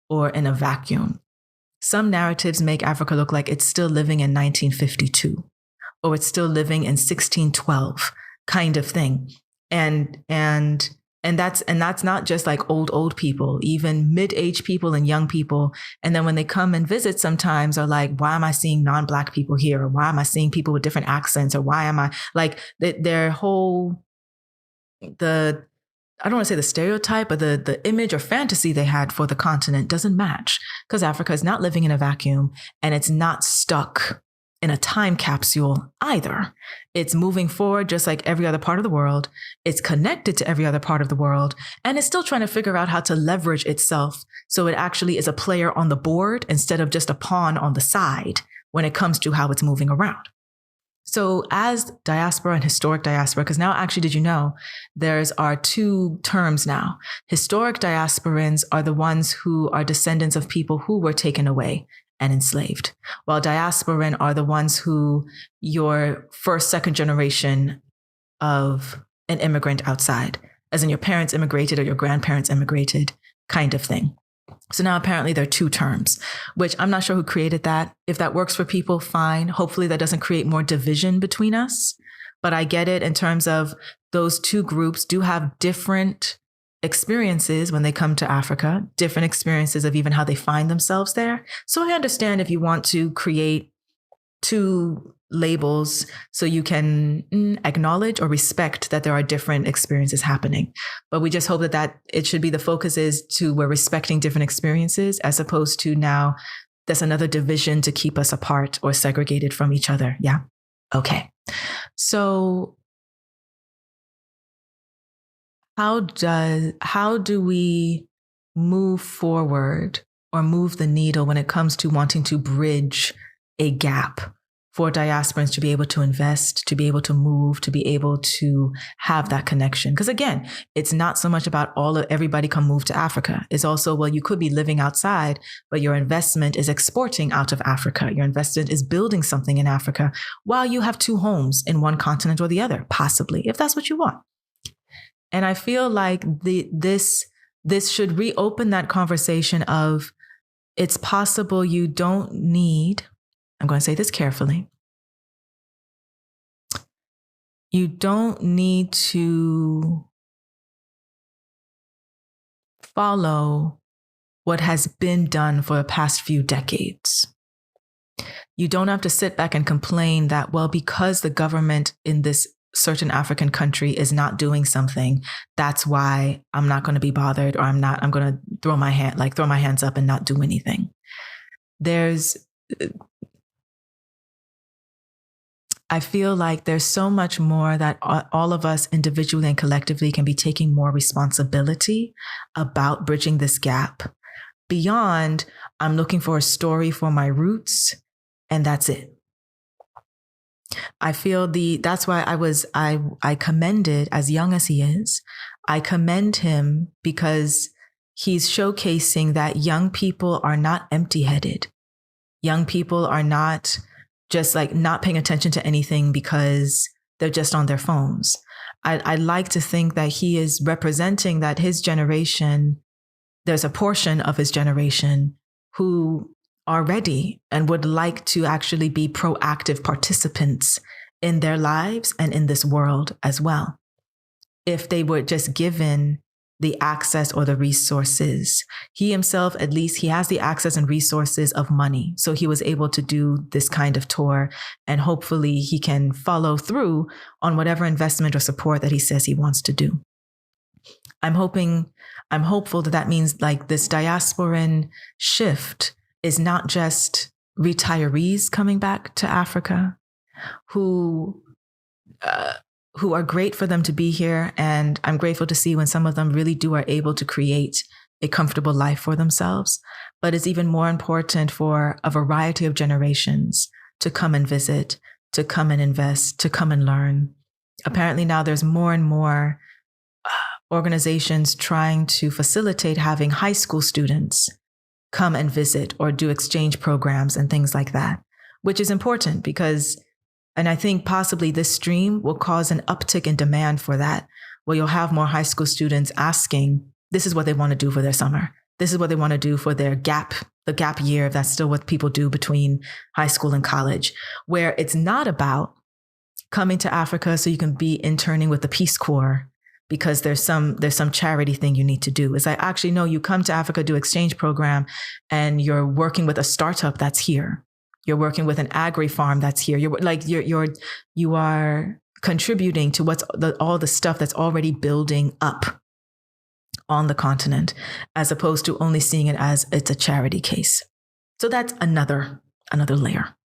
or in a vacuum. Some narratives make Africa look like it's still living in 1952 or it's still living in 1612 kind of thing. And And that's not just like old people, even mid-age people and young people. And then when they come and visit sometimes are like, why am I seeing non-Black people here? Or why am I seeing people with different accents? Or why am I like their whole, I don't want to say the stereotype, but the image or fantasy they had for the continent doesn't match, because Africa is not living in a vacuum and it's not stuck in a time capsule either. It's moving forward just like every other part of the world. It's connected to every other part of the world, and it's still trying to figure out how to leverage itself so it actually is a player on the board instead of just a pawn on the side when it comes to how it's moving around. So as diaspora and historic diaspora, because now actually, did you know, there's our two terms now. Historic diasporans are the ones who are descendants of people who were taken away and enslaved, while diasporan are the ones who your first, second generation of an immigrant outside, as in your parents immigrated or your grandparents immigrated kind of thing. So now apparently there are two terms, which I'm not sure who created that. If that works for people, fine. Hopefully that doesn't create more division between us. But I get it in terms of those two groups do have different experiences when they come to Africa, different experiences of even how they find themselves there. So I understand if you want to create two labels so you can acknowledge or respect that there are different experiences happening. But we just hope that it should be the focus is to we're respecting different experiences as opposed to now there's another division to keep us apart or segregated from each other. Yeah. Okay. So how do we move forward or move the needle when it comes to wanting to bridge a gap for diasporans to be able to invest, to be able to move, to be able to have that connection? Because again, it's not so much about everybody come move to Africa. It's also, well, you could be living outside, but your investment is exporting out of Africa. Your investment is building something in Africa while you have two homes in one continent or the other, possibly, if that's what you want. And I feel like this should reopen that conversation of it's possible you don't need, I'm going to say this carefully, you don't need to follow what has been done for the past few decades. You don't have to sit back and complain that, well, because the government in this certain African country is not doing something, that's why I'm not going to be bothered, or I'm going to throw my hands up and not do anything. I feel like there's so much more that all of us individually and collectively can be taking more responsibility about bridging this gap beyond I'm looking for a story for my roots and that's it. I feel that's why I commended, as young as he is, I commend him because he's showcasing that young people are not empty-headed. Young people are not just like not paying attention to anything because they're just on their phones. I like to think that he is representing that his generation, there's a portion of his generation who are ready and would like to actually be proactive participants in their lives and in this world as well. If they were just given the access or the resources. He himself, at least he has the access and resources of money. So he was able to do this kind of tour, and hopefully he can follow through on whatever investment or support that he says he wants to do. I'm hopeful that means like this diasporan shift is not just retirees coming back to Africa who are great for them to be here. And I'm grateful to see when some of them really are able to create a comfortable life for themselves. But it's even more important for a variety of generations to come and visit, to come and invest, to come and learn. Apparently now there's more and more organizations trying to facilitate having high school students come and visit or do exchange programs and things like that, which is important because, and I think possibly this stream will cause an uptick in demand for that, where you'll have more high school students asking, this is what they want to do for their summer. This is what they want to do for their the gap year, if that's still what people do between high school and college, where it's not about coming to Africa so you can be interning with the Peace Corps because there's some charity thing you need to do. It's like, actually, no, you come to Africa, do exchange program, and you're working with a startup that's here. You're working with an agri-farm that's here. You are contributing to all the stuff that's already building up on the continent, as opposed to only seeing it as it's a charity case. So that's another layer.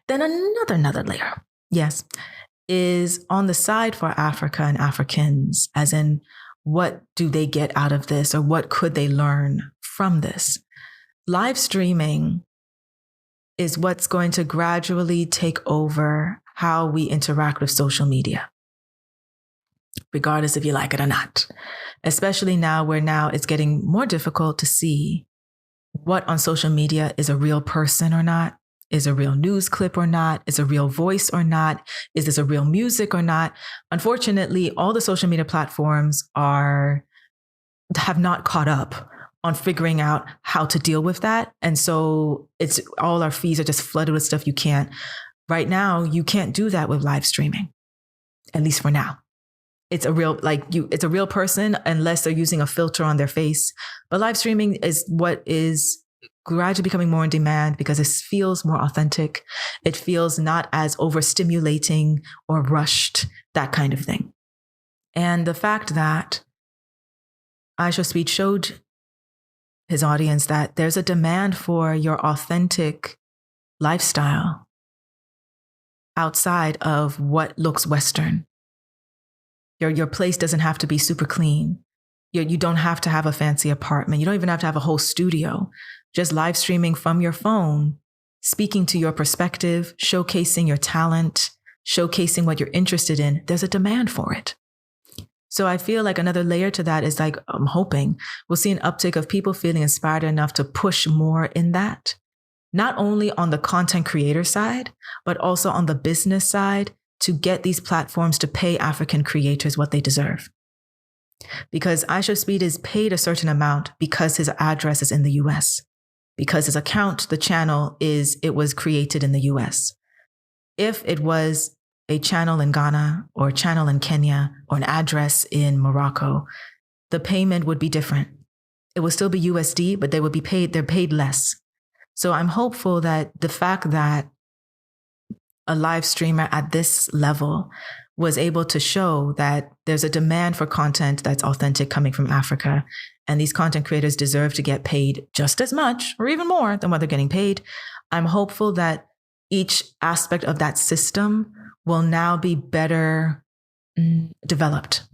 Then another layer, yes, is on the side for Africa and Africans, as in, what do they get out of this, or what could they learn from this? Live streaming is what's going to gradually take over how we interact with social media, regardless if you like it or not. Especially now, where it's getting more difficult to see what on social media is a real person or not, is a real news clip or not, is a real voice or not, is this a real music or not. Unfortunately, all the social media platforms have not caught up on figuring out how to deal with that. And so it's all our feeds are just flooded with stuff you can't. Right now, you can't do that with live streaming, at least for now. It's a real person unless they're using a filter on their face. But live streaming is what is gradually becoming more in demand because it feels more authentic. It feels not as overstimulating or rushed, that kind of thing. And the fact that IShowSpeed showed his audience that there's a demand for your authentic lifestyle outside of what looks Western. Your place doesn't have to be super clean. You don't have to have a fancy apartment. You don't even have to have a whole studio. Just live streaming from your phone, speaking to your perspective, showcasing your talent, showcasing what you're interested in. There's a demand for it. So I feel like another layer to that is like, I'm hoping we'll see an uptick of people feeling inspired enough to push more in that, not only on the content creator side, but also on the business side, to get these platforms to pay African creators what they deserve. Because IShowSpeed is paid a certain amount because his address is in the US, because his account, the channel, it was created in the US. If it was a channel in Ghana or a channel in Kenya or an address in Morocco, the payment would be different. It would still be USD, but they're paid less. So I'm hopeful that the fact that a live streamer at this level was able to show that there's a demand for content that's authentic coming from Africa, and these content creators deserve to get paid just as much or even more than what they're getting paid. I'm hopeful that each aspect of that system will now be better developed,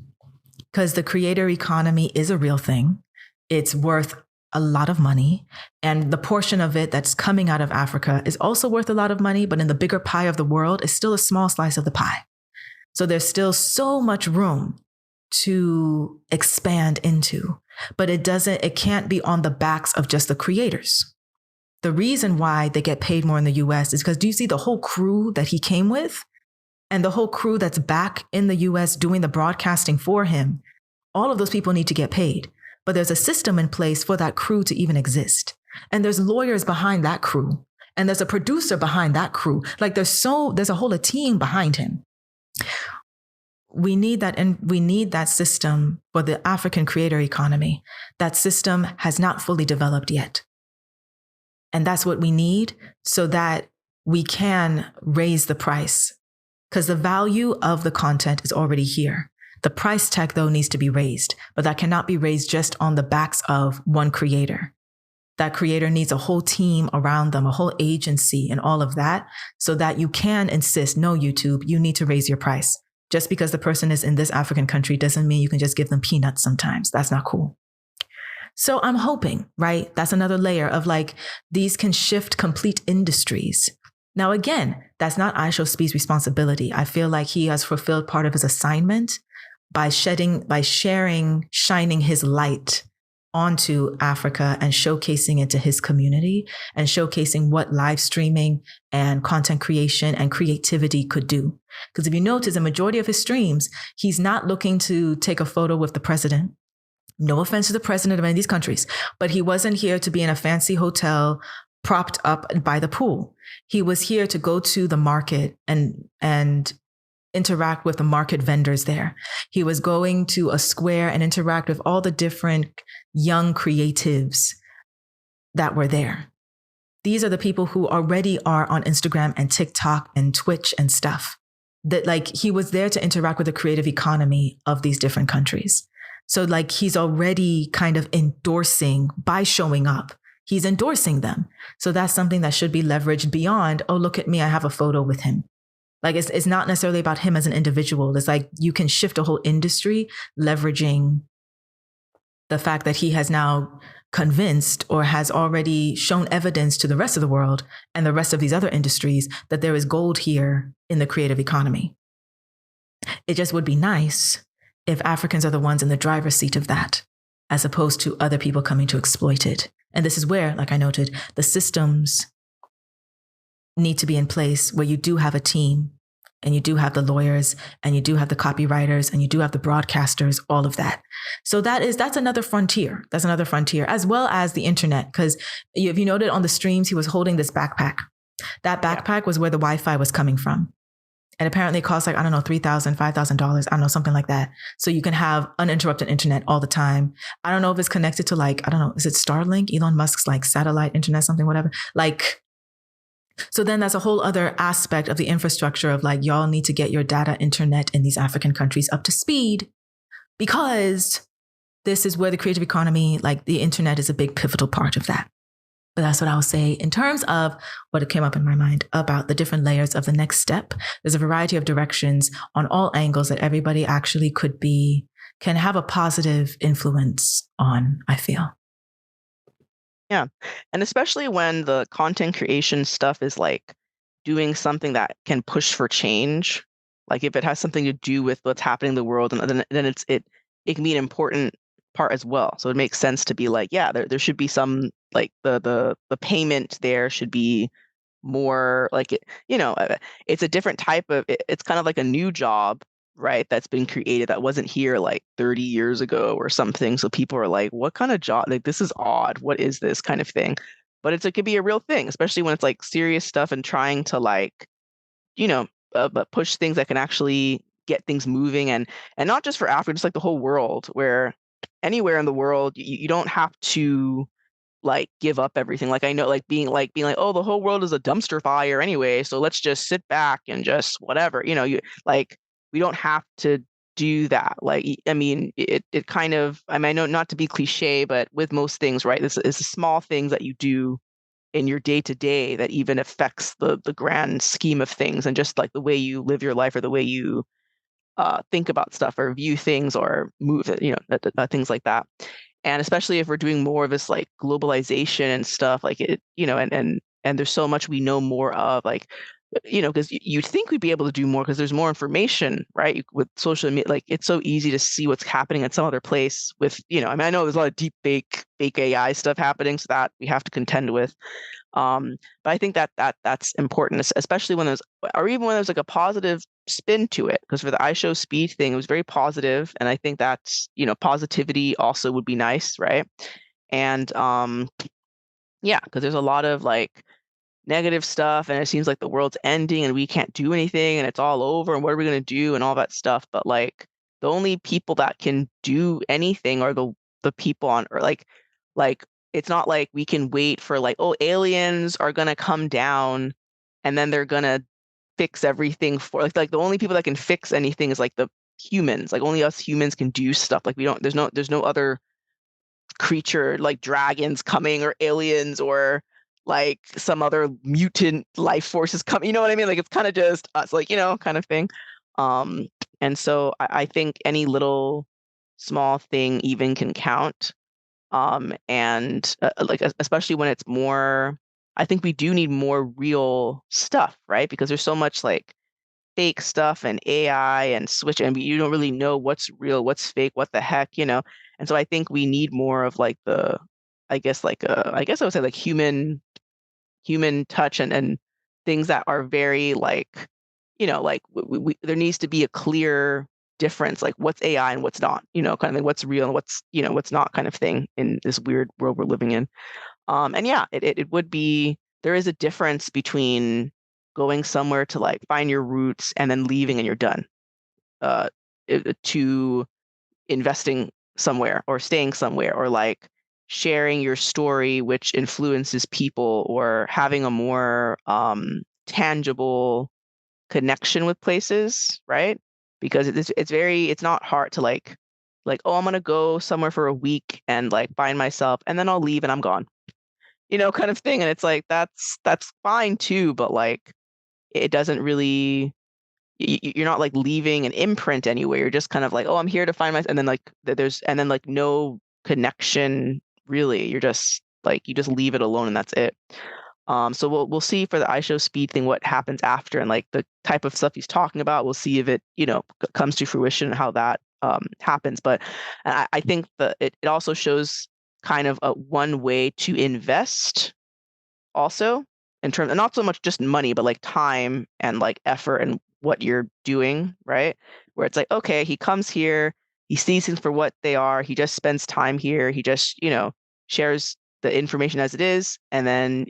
because the creator economy is a real thing. It's worth a lot of money. And the portion of it that's coming out of Africa is also worth a lot of money, but in the bigger pie of the world, it's still a small slice of the pie. So there's still so much room to expand into, but it can't be on the backs of just the creators. The reason why they get paid more in the US is because, do you see the whole crew that he came with and the whole crew that's back in the US doing the broadcasting for him? All of those people need to get paid. But there's a system in place for that crew to even exist. And there's lawyers behind that crew. And there's a producer behind that crew. Like there's a whole team behind him. We need that, and we need that system for the African creator economy. That system has not fully developed yet. And that's what we need so that we can raise the price, because the value of the content is already here. The price tag, though, needs to be raised, but that cannot be raised just on the backs of one creator. That creator needs a whole team around them, a whole agency and all of that, so that you can insist, no, YouTube, you need to raise your price. Just because the person is in this African country doesn't mean you can just give them peanuts sometimes. That's not cool. So I'm hoping, right? That's another layer of like, these can shift complete industries. Now, again, that's not IShowSpeed's responsibility. I feel like he has fulfilled part of his assignment by shining his light onto Africa and showcasing it to his community and showcasing what live streaming and content creation and creativity could do. Because if you notice, a majority of his streams, he's not looking to take a photo with the president. No offense to the president of any of these countries, but he wasn't here to be in a fancy hotel propped up by the pool. He was here to go to the market and interact with the market vendors there. He was going to a square and interact with all the different young creatives that were there. These are the people who already are on Instagram and TikTok and Twitch and stuff. That like he was there to interact with the creative economy of these different countries. So like he's already kind of endorsing by showing up. He's endorsing them. So that's something that should be leveraged beyond, oh, look at me, I have a photo with him. Like it's not necessarily about him as an individual. It's like you can shift a whole industry leveraging the fact that he has now convinced or has already shown evidence to the rest of the world and the rest of these other industries that there is gold here in the creative economy. It just would be nice if Africans are the ones in the driver's seat of that, as opposed to other people coming to exploit it. And this is where, like I noted, the systems need to be in place where you do have a team and you do have the lawyers and you do have the copywriters and you do have the broadcasters, all of that. So that's another frontier. That's another frontier, as well as the internet. Because if you noted on the streams, he was holding this backpack. That backpack was where the Wi-Fi was coming from. And apparently it costs like, I don't know, $3,000, $5,000, I don't know, something like that. So you can have uninterrupted internet all the time. I don't know if it's connected to like, I don't know, is it Starlink? Elon Musk's like satellite internet, something, whatever. Like, so then that's a whole other aspect of the infrastructure of like, y'all need to get your data internet in these African countries up to speed, because this is where the creative economy, like the internet is a big pivotal part of that. But that's what I'll say in terms of what came up in my mind about the different layers of the next step. There's a variety of directions on all angles that everybody actually can have a positive influence on, I feel. Yeah. And especially when the content creation stuff is like doing something that can push for change. Like if it has something to do with what's happening in the world, and then it can be an important part as well. So it makes sense to be like, yeah, there should be some like the payment there should be more like it, it's a different type of it's kind of like a new job, right, that's been created that wasn't here like 30 years ago or something. So people are like, what kind of job, like this is odd, what is this kind of thing? But it could be a real thing, especially when it's like serious stuff and trying to like but push things that can actually get things moving, and not just for Africa, just like the whole world, where anywhere in the world you don't have to like give up everything. Like I know like being like, oh, the whole world is a dumpster fire anyway, so let's just sit back and just whatever, you like we don't have to do that. Like I mean it kind of, I mean, I know not to be cliche, but with most things, right, this is small things that you do in your day to day that even affects the grand scheme of things, and just like the way you live your life or the way you think about stuff or view things or move things like that. And especially if we're doing more of this like globalization and stuff like it, and there's so much we know more of, like, because you'd think we'd be able to do more because there's more information, right? With social media, like it's so easy to see what's happening in some other place with, I mean, I know there's a lot of deep fake AI stuff happening, so that we have to contend with. But I think that's important, especially when even when there's like a positive spin to it. Because for the IShowSpeed thing, it was very positive, and I think that's positivity also would be nice, right? And yeah, because there's a lot of like negative stuff, and it seems like the world's ending and we can't do anything and it's all over and what are we going to do and all that stuff. But like the only people that can do anything are the people on Earth. Like it's not like we can wait for like, oh, aliens are going to come down and then they're going to fix everything for like the only people that can fix anything is like the humans. Like only us humans can do stuff. Like there's no other creature like dragons coming or aliens or like some other mutant life forces coming, you know what I mean? Like it's kind of just us, like, kind of thing. And so I think any little small thing even can count. And like especially when it's more, I think we do need more real stuff, right? Because there's so much like fake stuff and AI and switch, and you don't really know what's real, what's fake, what the heck, And so I think we need more of like I guess I would say like human touch and things that are very like, like there needs to be a clear difference, like what's AI and what's not, kind of thing, what's real and what's not, kind of thing in this weird world we're living in. And yeah, it would be, there is a difference between going somewhere to like find your roots and then leaving and you're done, to investing somewhere or staying somewhere, or like sharing your story which influences people, or having a more tangible connection with places, right? Because it's not hard to like, oh, I'm gonna go somewhere for a week and like find myself and then I'll leave and I'm gone, kind of thing. And it's like that's fine too, but like it doesn't really, you're not like leaving an imprint anywhere. You're just kind of like, oh, I'm here to find myself, and then like and then like no connection really. You're just like, you just leave it alone and that's it. So we'll see for the IShowSpeed thing what happens after, and like the type of stuff he's talking about. We'll see if it comes to fruition and how that happens. But I think that it also shows kind of a one way to invest also, in terms, and not so much just money, but like time and like effort and what you're doing, right? Where it's like, okay, he comes here, he sees things for what they are, he just spends time here, he just, shares the information as it is, and then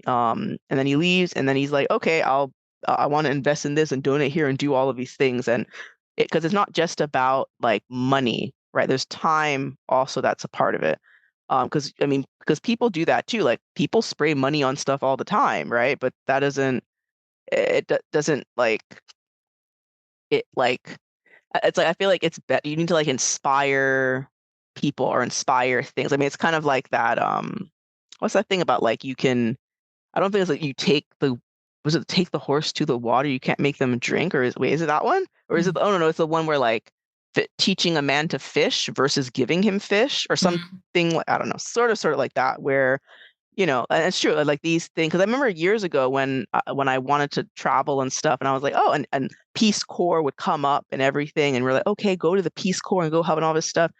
he leaves, and then he's like, okay, I want to invest in this and donate here and do all of these things. And because it's not just about like money, right? There's time also that's a part of it. Because people do that too. Like people spray money on stuff all the time, right? But that doesn't, doesn't like it like, it's like, I feel like it's better. You need to like inspire people or inspire things. I mean, it's kind of like that. What's that thing about like, you can, I don't think it's like you take the, was it take the horse to the water? You can't make them drink, or is it that one? Or is it, oh no, it's the one where like teaching a man to fish versus giving him fish, or something like, I don't know, sort of like that, where, and it's true, like these things. Because I remember years ago when I wanted to travel and stuff, and I was like, oh, and Peace Corps would come up and everything, and we're like, okay, go to the Peace Corps and go help and all this stuff.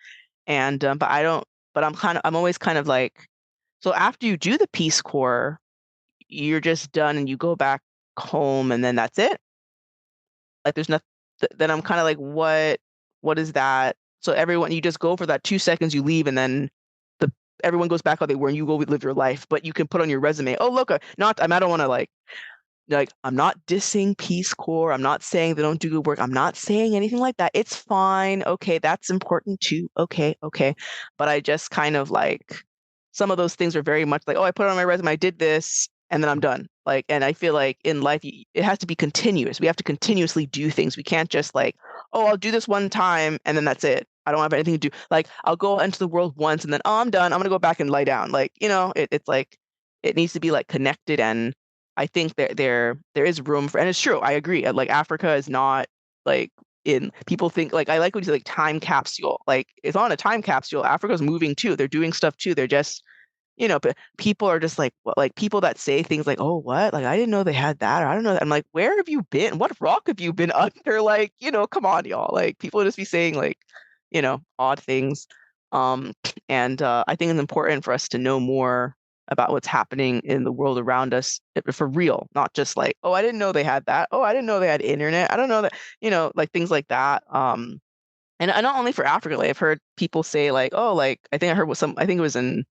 And but I don't, but I'm always kind of like, so after you do the Peace Corps, you're just done and you go back home and then that's it. Like there's nothing. Then I'm kind of like, what is that? So everyone, you just go for that 2 seconds, you leave, and then everyone goes back how they were, and you go live your life. But you can put on your resume, oh look, I don't want to like, I'm not dissing Peace Corps. I'm not saying they don't do good work. I'm not saying anything like that. It's fine. Okay, that's important too. Okay. But I just kind of like, some of those things are very much like, oh, I put it on my resume, I did this, and then I'm done. Like, and I feel like in life, it has to be continuous. We have to continuously do things. We can't just like, oh, I'll do this one time and then that's it. I don't have anything to do. Like, I'll go into the world once and then, oh, I'm done. I'm gonna go back and lie down. Like, it's like, it needs to be like connected. And I think there is room for, and it's true. I agree. Like Africa is not like, in people think like, I like when you say like time capsule. Like it's on a time capsule. Africa's moving too. They're doing stuff too. They're just, but people are just like, what, like people that say things like, oh, what? Like I didn't know they had that, or I don't know that. I'm like, where have you been? What rock have you been under? Like, come on, y'all. Like people just be saying like, odd things. Um, and I think it's important for us to know more about what's happening in the world around us, for real, not just like, oh, I didn't know they had that. Oh, I didn't know they had internet. I don't know that, like things like that. And not only for Africa, like I've heard people say like, oh, like I think I heard I think it was in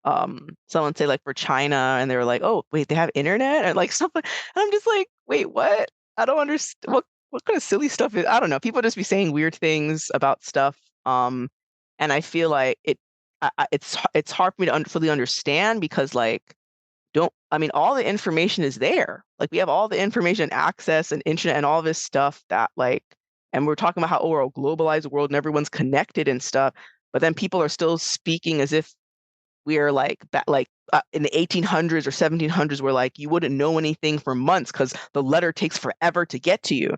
someone say like for China, and they were like, oh, wait, they have internet, and like something. And I'm just like, wait, what? I don't understand what kind of silly stuff is, I don't know. People just be saying weird things about stuff. And I feel like it's hard for me to fully understand, because like, I mean, all the information is there. Like we have all the information, access, and internet, and all this stuff that like, and we're talking about how, oh, we're a globalized world and everyone's connected and stuff. But then people are still speaking as if we are like in the 1800s or 1700s, where like you wouldn't know anything for months because the letter takes forever to get to you.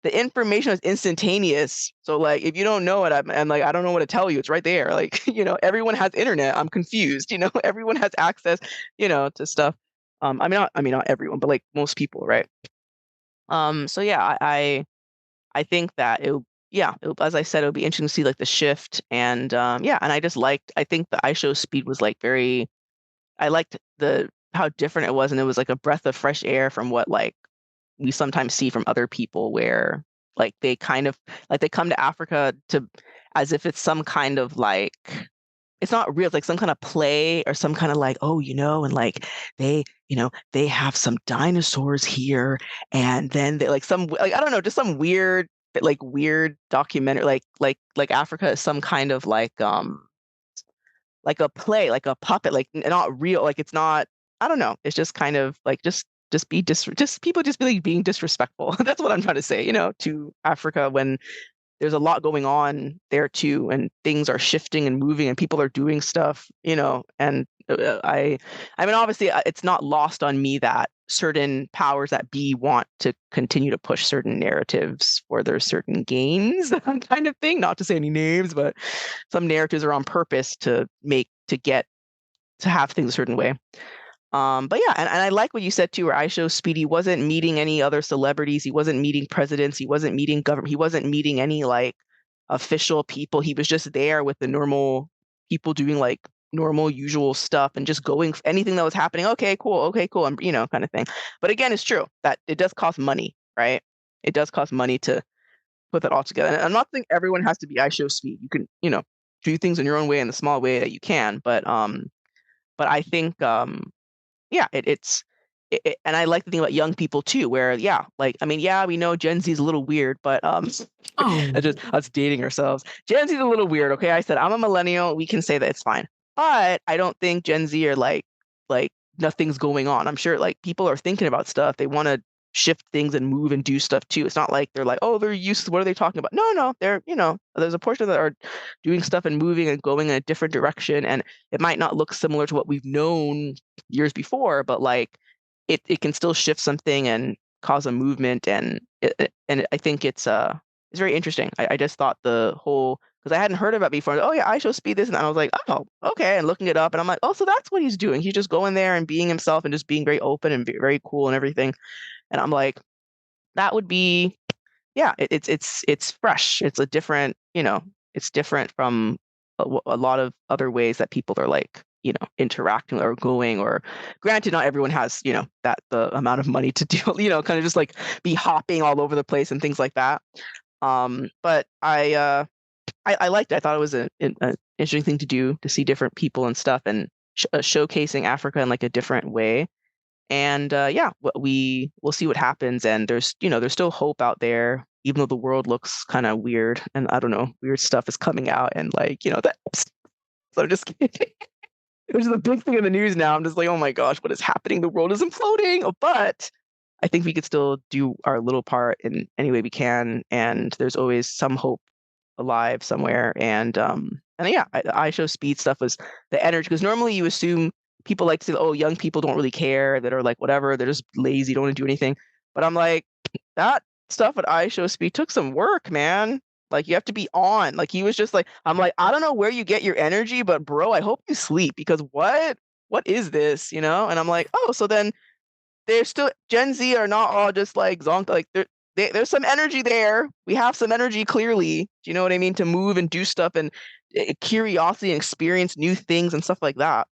The information is instantaneous. So like if you don't know it, I'm like, I don't know what to tell you. It's right there. Like, everyone has internet. I'm confused. Everyone has access, to stuff. Not everyone, but like most people, right? So yeah, I think that as I said, it'll be interesting to see like the shift. And and I think the IShowSpeed was like I liked how different it was, and it was like a breath of fresh air from what like we sometimes see from other people, where like they kind of like they come to Africa to, as if it's some kind of like it's not real. It's like some kind of play or some kind of like, oh, and like they, they have some dinosaurs here, and then they like some like I don't know, just some weird documentary, like Africa is some kind of like a play, like a puppet, like not real, like it's not. I don't know. It's just kind of like just people just really being disrespectful. That's what I'm trying to say, to Africa when there's a lot going on there too, and things are shifting and moving, and people are doing stuff, and I mean, obviously, it's not lost on me that certain powers that be want to continue to push certain narratives for their certain gains, kind of thing. Not to say any names, but some narratives are on purpose to have things a certain way. But yeah, and I like what you said too, where IShowSpeed wasn't meeting any other celebrities, he wasn't meeting presidents, he wasn't meeting government, he wasn't meeting any like official people. He was just there with the normal people doing like normal, usual stuff and just going anything that was happening. Okay, cool, and kind of thing. But again, it's true that it does cost money, right? It does cost money to put that all together. And I'm not saying everyone has to be IShowSpeed. You can, do things in your own way in the small way that you can. But I think yeah, and I like the thing about young people too, where yeah, like I mean, yeah, we know Gen Z is a little weird, but just us dating ourselves. Gen Z is a little weird. Okay, I said I'm a millennial. We can say that it's fine, but I don't think Gen Z are like nothing's going on. I'm sure like people are thinking about stuff. They want to shift things and move and do stuff too. It's not like they're like, oh, they're used to what are they talking about? No, they're there's a portion that are doing stuff and moving and going in a different direction, and it might not look similar to what we've known years before, but like it can still shift something and cause a movement, and I think it's very interesting. I just thought the whole, because I hadn't heard about it before. Oh yeah, IShowSpeed this, and I was like, oh okay, and looking it up, and I'm like, oh, so that's what he's doing. He's just going there and being himself and just being very open and very cool and everything. And I'm like, that would be, yeah, it's fresh. It's a different, it's different from a lot of other ways that people are like, interacting or going, or granted, not everyone has, that the amount of money to do, kind of just like be hopping all over the place and things like that. But I liked it. I thought it was an interesting thing to do, to see different people and stuff, and showcasing Africa in like a different way. And yeah, we'll see what happens. And there's still hope out there, even though the world looks kind of weird, and I don't know, weird stuff is coming out, and like that. So I'm just kidding. Which is a big thing in the news now. I'm just like, oh my gosh, what is happening? The world is imploding. But I think we could still do our little part in any way we can, and there's always some hope alive somewhere. And yeah, IShowSpeed stuff was the energy, because normally you assume people like to say, oh, young people don't really care, that are like whatever, they're just lazy, don't want to do anything. But I'm like, that stuff at IShowSpeed took some work, man. Like you have to be on. Like he was just like, I'm like, I don't know where you get your energy, but bro, I hope you sleep, because what is this, And I'm like, oh, so then there's still Gen Z are not all just like zonked. Like there's some energy there. We have some energy clearly. Do you know what I mean? To move and do stuff, and curiosity and experience new things and stuff like that.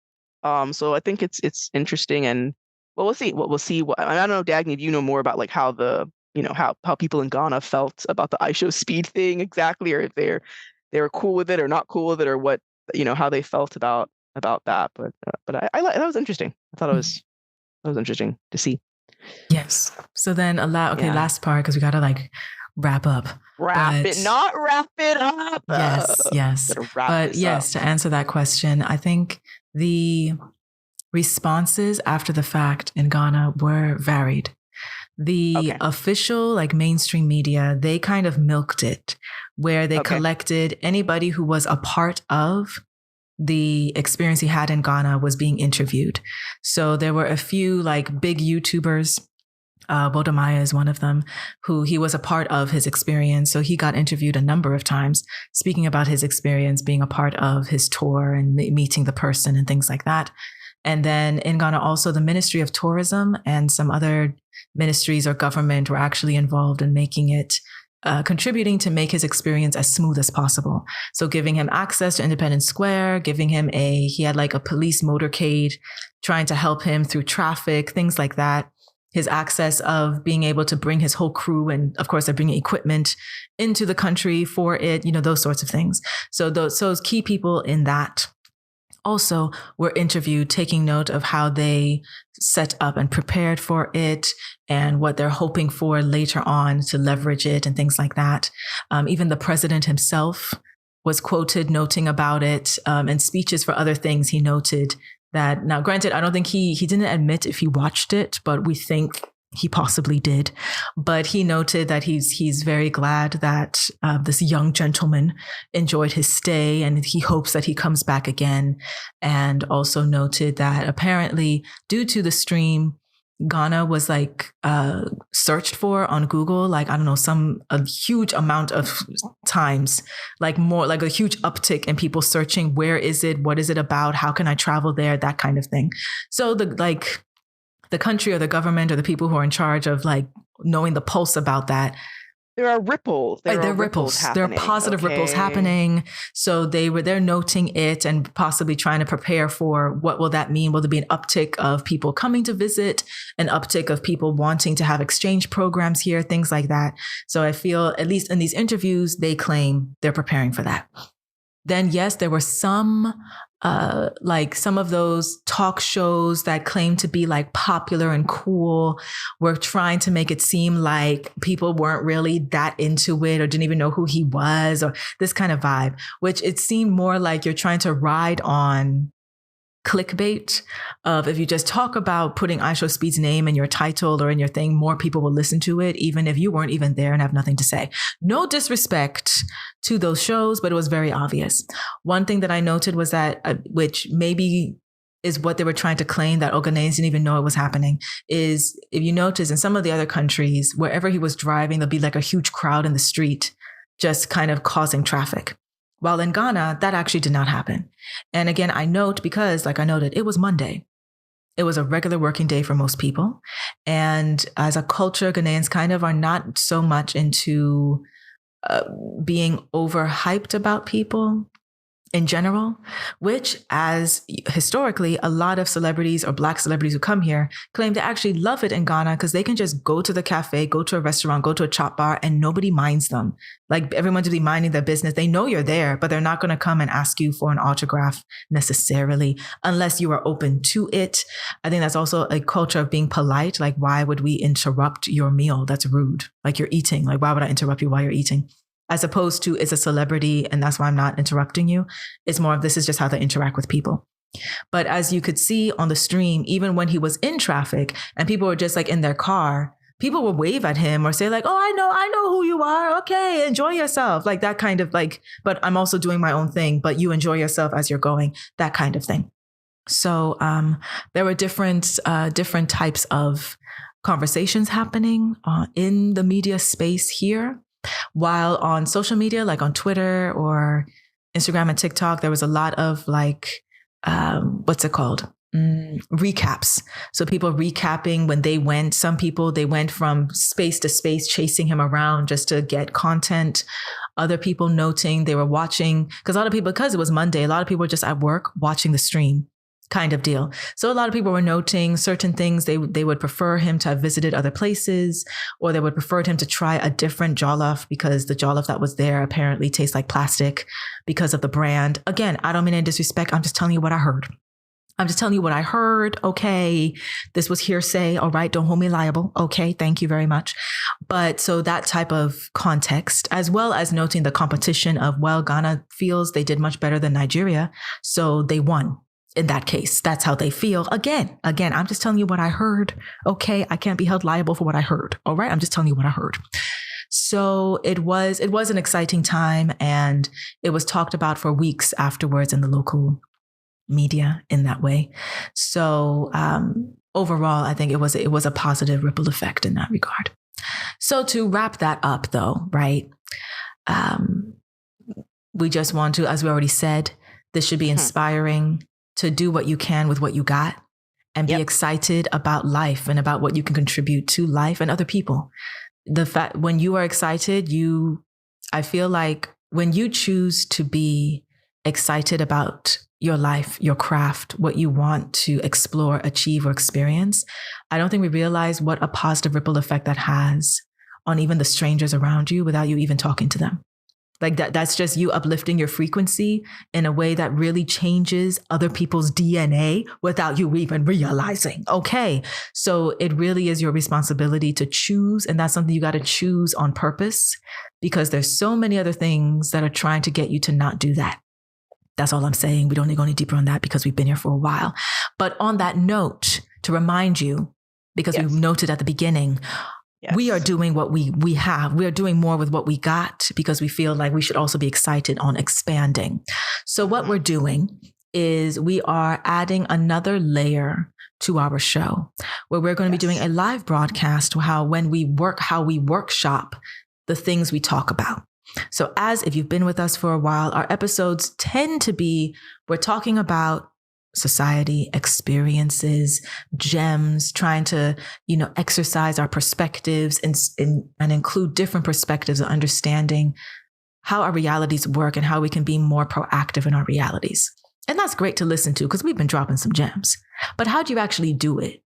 So I think it's interesting, and well, we'll see. We'll see. I don't know, Dagny, do you know more about like how the how people in Ghana felt about the IShowSpeed thing exactly, or if they were cool with it or not cool with it, or what how they felt about that. But that was interesting. I thought that was interesting to see. Yes. So then last part, because we gotta like wrap up. Wrap it up. Yes. But yes, to answer that question, I think the responses after the fact in Ghana were varied. The official, like mainstream media, they kind of milked it, where they collected anybody who was a part of the experience he had in Ghana was being interviewed. So there were a few like big YouTubers. Bodamaya is one of them, who he was a part of his experience. So he got interviewed a number of times, speaking about his experience, being a part of his tour and meeting the person and things like that. And then in Ghana, also the Ministry of Tourism and some other ministries or government were actually involved in making it, contributing to make his experience as smooth as possible. So giving him access to Independence Square, giving him he had like a police motorcade trying to help him through traffic, things like that. His access of being able to bring his whole crew, and of course they're bringing equipment into the country for it, those sorts of things. So those key people in that also were interviewed, taking note of how they set up and prepared for it and what they're hoping for later on to leverage it and things like that. Even the president himself was quoted noting about it, and speeches for other things. He noted that, now granted, I don't think he didn't admit if he watched it, but we think he possibly did. But he noted that he's very glad that this young gentleman enjoyed his stay, and he hopes that he comes back again. And also noted that apparently, due to the stream, Ghana was like searched for on Google, like, I don't know, a huge amount of times, like more like a huge uptick in people searching, where is it? What is it about? How can I travel there? That kind of thing. So the country or the government or the people who are in charge of like knowing the pulse about that. There are ripples. There are ripples. There are positive ripples happening. So they're noting it and possibly trying to prepare for what will that mean? Will there be an uptick of people coming to visit, an uptick of people wanting to have exchange programs here, things like that. So I feel, at least in these interviews, they claim they're preparing for that. Then yes, there were some of those talk shows that claim to be like popular and cool were trying to make it seem like people weren't really that into it or didn't even know who he was, or this kind of vibe, which it seemed more like you're trying to ride on clickbait of, if you just talk about putting IShowSpeed's name in your title or in your thing, more people will listen to it, even if you weren't even there and have nothing to say. No disrespect to those shows, but it was very obvious. One thing that I noted was that, which maybe is what they were trying to claim, that Ghanaians didn't even know it was happening, is if you notice in some of the other countries, wherever he was driving, there'll be like a huge crowd in the street, just kind of causing traffic. While in Ghana, that actually did not happen. And again, I note because, like I noted, it was Monday. It was a regular working day for most people. And as a culture, Ghanaians kind of are not so much into being overhyped about people in general, which, as historically, a lot of celebrities or Black celebrities who come here claim to actually love it in Ghana because they can just go to the cafe, go to a restaurant, go to a chop bar, and nobody minds them. Like, everyone's to be minding their business. They know you're there, but they're not going to come and ask you for an autograph necessarily, unless you are open to it. I think that's also a culture of being polite. Like, why would we interrupt your meal? That's rude. Like, you're eating. Like, why would I interrupt you while you're eating? As opposed to, it's a celebrity and that's why I'm not interrupting you. It's more of, this is just how they interact with people. But as you could see on the stream, even when he was in traffic and people were just like in their car, people would wave at him or say like, oh, I know who you are. Okay, enjoy yourself. Like that kind of like, but I'm also doing my own thing, but you enjoy yourself as you're going, that kind of thing. So there were different types of conversations happening in the media space here. While on social media, like on Twitter or Instagram and TikTok, there was a lot of like, what's it called? Recaps. So people recapping when they went. Some people, they went from space to space, chasing him around just to get content. Other people noting they were watching, because it was Monday, a lot of people were just at work watching the stream. Kind of deal. So a lot of people were noting certain things. They would prefer him to have visited other places, or they would prefer him to try a different jollof because the jollof that was there apparently tastes like plastic because of the brand. Again, I don't mean any disrespect. I'm just telling you what I heard. Okay. This was hearsay. All right. Don't hold me liable. Okay. Thank you very much. But so that type of context, as well as noting the competition of, well, Ghana feels they did much better than Nigeria, so they won. In that case, that's how they feel. Again, I'm just telling you what I heard. Okay. I can't be held liable for what I heard. All right. I'm just telling you what I heard. So it was an exciting time, and it was talked about for weeks afterwards in the local media in that way. So overall, I think it was a positive ripple effect in that regard. So to wrap that up though, right? We just want to, as we already said, this should be inspiring to do what you can with what you got and be excited about life and about what you can contribute to life and other people. The fact, when you are excited, I feel like when you choose to be excited about your life, your craft, what you want to explore, achieve, or experience, I don't think we realize what a positive ripple effect that has on even the strangers around you without you even talking to them. Like that's just you uplifting your frequency in a way that really changes other people's DNA without you even realizing. Okay. So it really is your responsibility to choose. And that's something you got to choose on purpose, because there's so many other things that are trying to get you to not do that. That's all I'm saying. We don't need to go any deeper on that because we've been here for a while. But on that note, to remind you, because we noted at the beginning, we are doing what we have. We are doing more with what we got because we feel like we should also be excited on expanding. So what we're doing is we are adding another layer to our show where we're going to be doing a live broadcast how we workshop the things we talk about. So if you've been with us for a while, our episodes tend to be, we're talking about society, experiences, gems, trying to, exercise our perspectives and include different perspectives of understanding how our realities work and how we can be more proactive in our realities. And that's great to listen to because we've been dropping some gems. But how do you actually do it?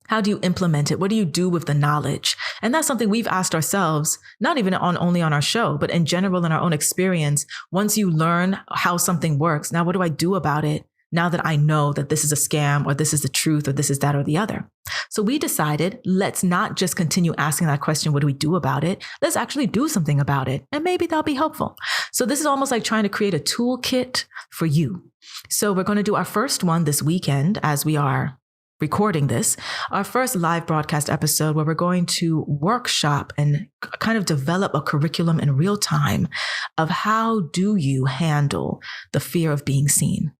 How do you implement it? What do you do with the knowledge? And that's something we've asked ourselves, not even only on our show, but in general in our own experience. Once you learn how something works, now what do I do about it? Now that I know that this is a scam or this is the truth or this is that or the other. So we decided, let's not just continue asking that question, what do we do about it? Let's actually do something about it. And maybe that'll be helpful. So this is almost like trying to create a toolkit for you. So we're going to do our first one this weekend as we are recording this, our first live broadcast episode where we're going to workshop and kind of develop a curriculum in real time of how do you handle the fear of being seen.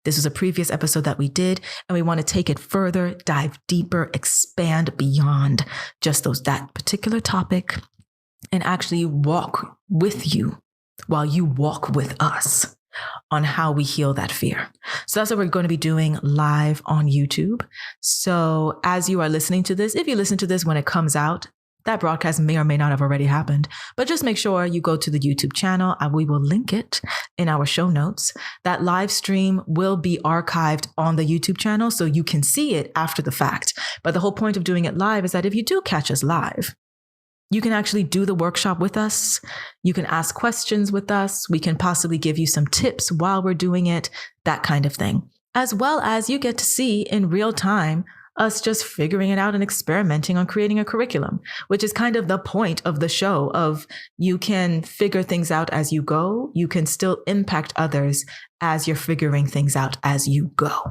This was a previous episode that we did, and we want to take it further, dive deeper, expand beyond just that particular topic, and actually walk with you while you walk with us on how we heal that fear. So that's what we're going to be doing live on YouTube. So as you are listening to this, if you listen to this when it comes out, that broadcast may or may not have already happened, but just make sure you go to the YouTube channel and we will link it in our show notes. That live stream will be archived on the YouTube channel so you can see it after the fact. But the whole point of doing it live is that if you do catch us live, you can actually do the workshop with us. You can ask questions with us. We can possibly give you some tips while we're doing it, that kind of thing. As well as you get to see in real time us just figuring it out and experimenting on creating a curriculum, which is kind of the point of the show of you can figure things out as you go. You can still impact others as you're figuring things out as you go.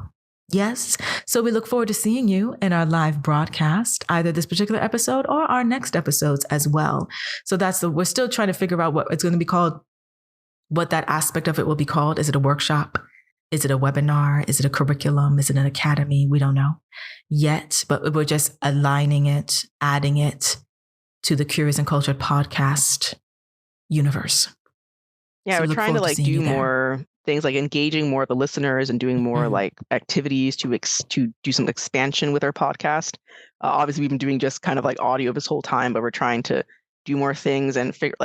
Yes. So we look forward to seeing you in our live broadcast, either this particular episode or our next episodes as well. So we're still trying to figure out what it's going to be called, what that aspect of it will be called. Is it a workshop? Is it a webinar? Is it a curriculum? Is it an academy? We don't know yet, but we're just aligning it, adding it to the Curious and Cultured podcast universe. Yeah, So we're trying to do more things, like engaging more of the listeners and doing more like activities to do some expansion with our podcast. Obviously, we've been doing just kind of like audio this whole time, but we're trying to do more things and figure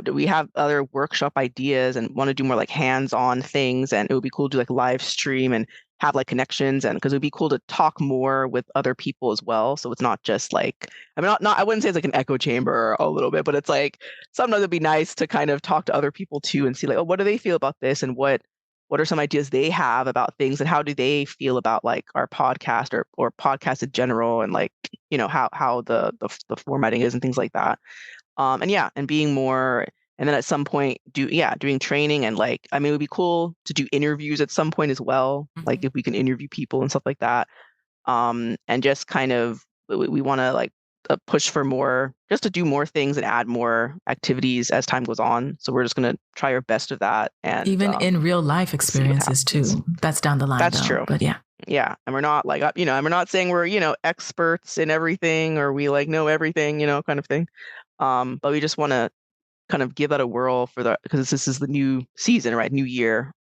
do we have other workshop ideas and want to do more like hands-on things? And it would be cool to do like live stream and have like connections, and because it would be cool to talk more with other people as well. So it's not just like, I wouldn't say it's like an echo chamber a little bit, but it's like sometimes it'd be nice to kind of talk to other people too and see like, oh, what do they feel about this, and what are some ideas they have about things, and how do they feel about like our podcast or podcast in general, and like how the formatting is and things like that. And being more, and then at some point doing training, and it would be cool to do interviews at some point as well. Like if we can interview people and stuff like that. And just kind of, we want to push for more, just to do more things and add more activities as time goes on. So we're just going to try our best of that. And even in real life experiences too. That's down the line. That's true. But yeah. Yeah. And we're not we're not saying we're, experts in everything, or we know everything, kind of thing. But we just want to kind of give that a whirl because this is the new season, right? New year.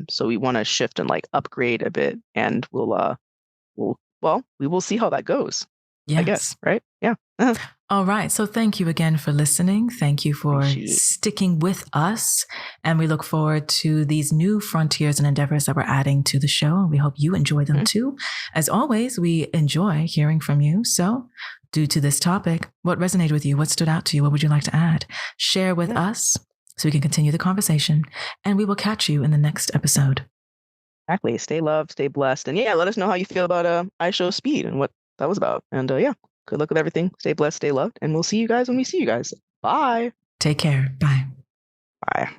So we want to shift and upgrade a bit, and we will see how that goes. Yes. I guess, right? Yeah. All right. So thank you again for listening. Thank you for sticking with us. And we look forward to these new frontiers and endeavors that we're adding to the show. And we hope you enjoy them too. As always, we enjoy hearing from you. So due to this topic, what resonated with you? What stood out to you? What would you like to add? Share with us so we can continue the conversation. And we will catch you in the next episode. Exactly. Stay loved, stay blessed. And yeah, let us know how you feel about iShowSpeed and what that was about. And yeah, good luck with everything. Stay blessed, stay loved. And we'll see you guys when we see you guys. Bye. Take care. Bye. Bye.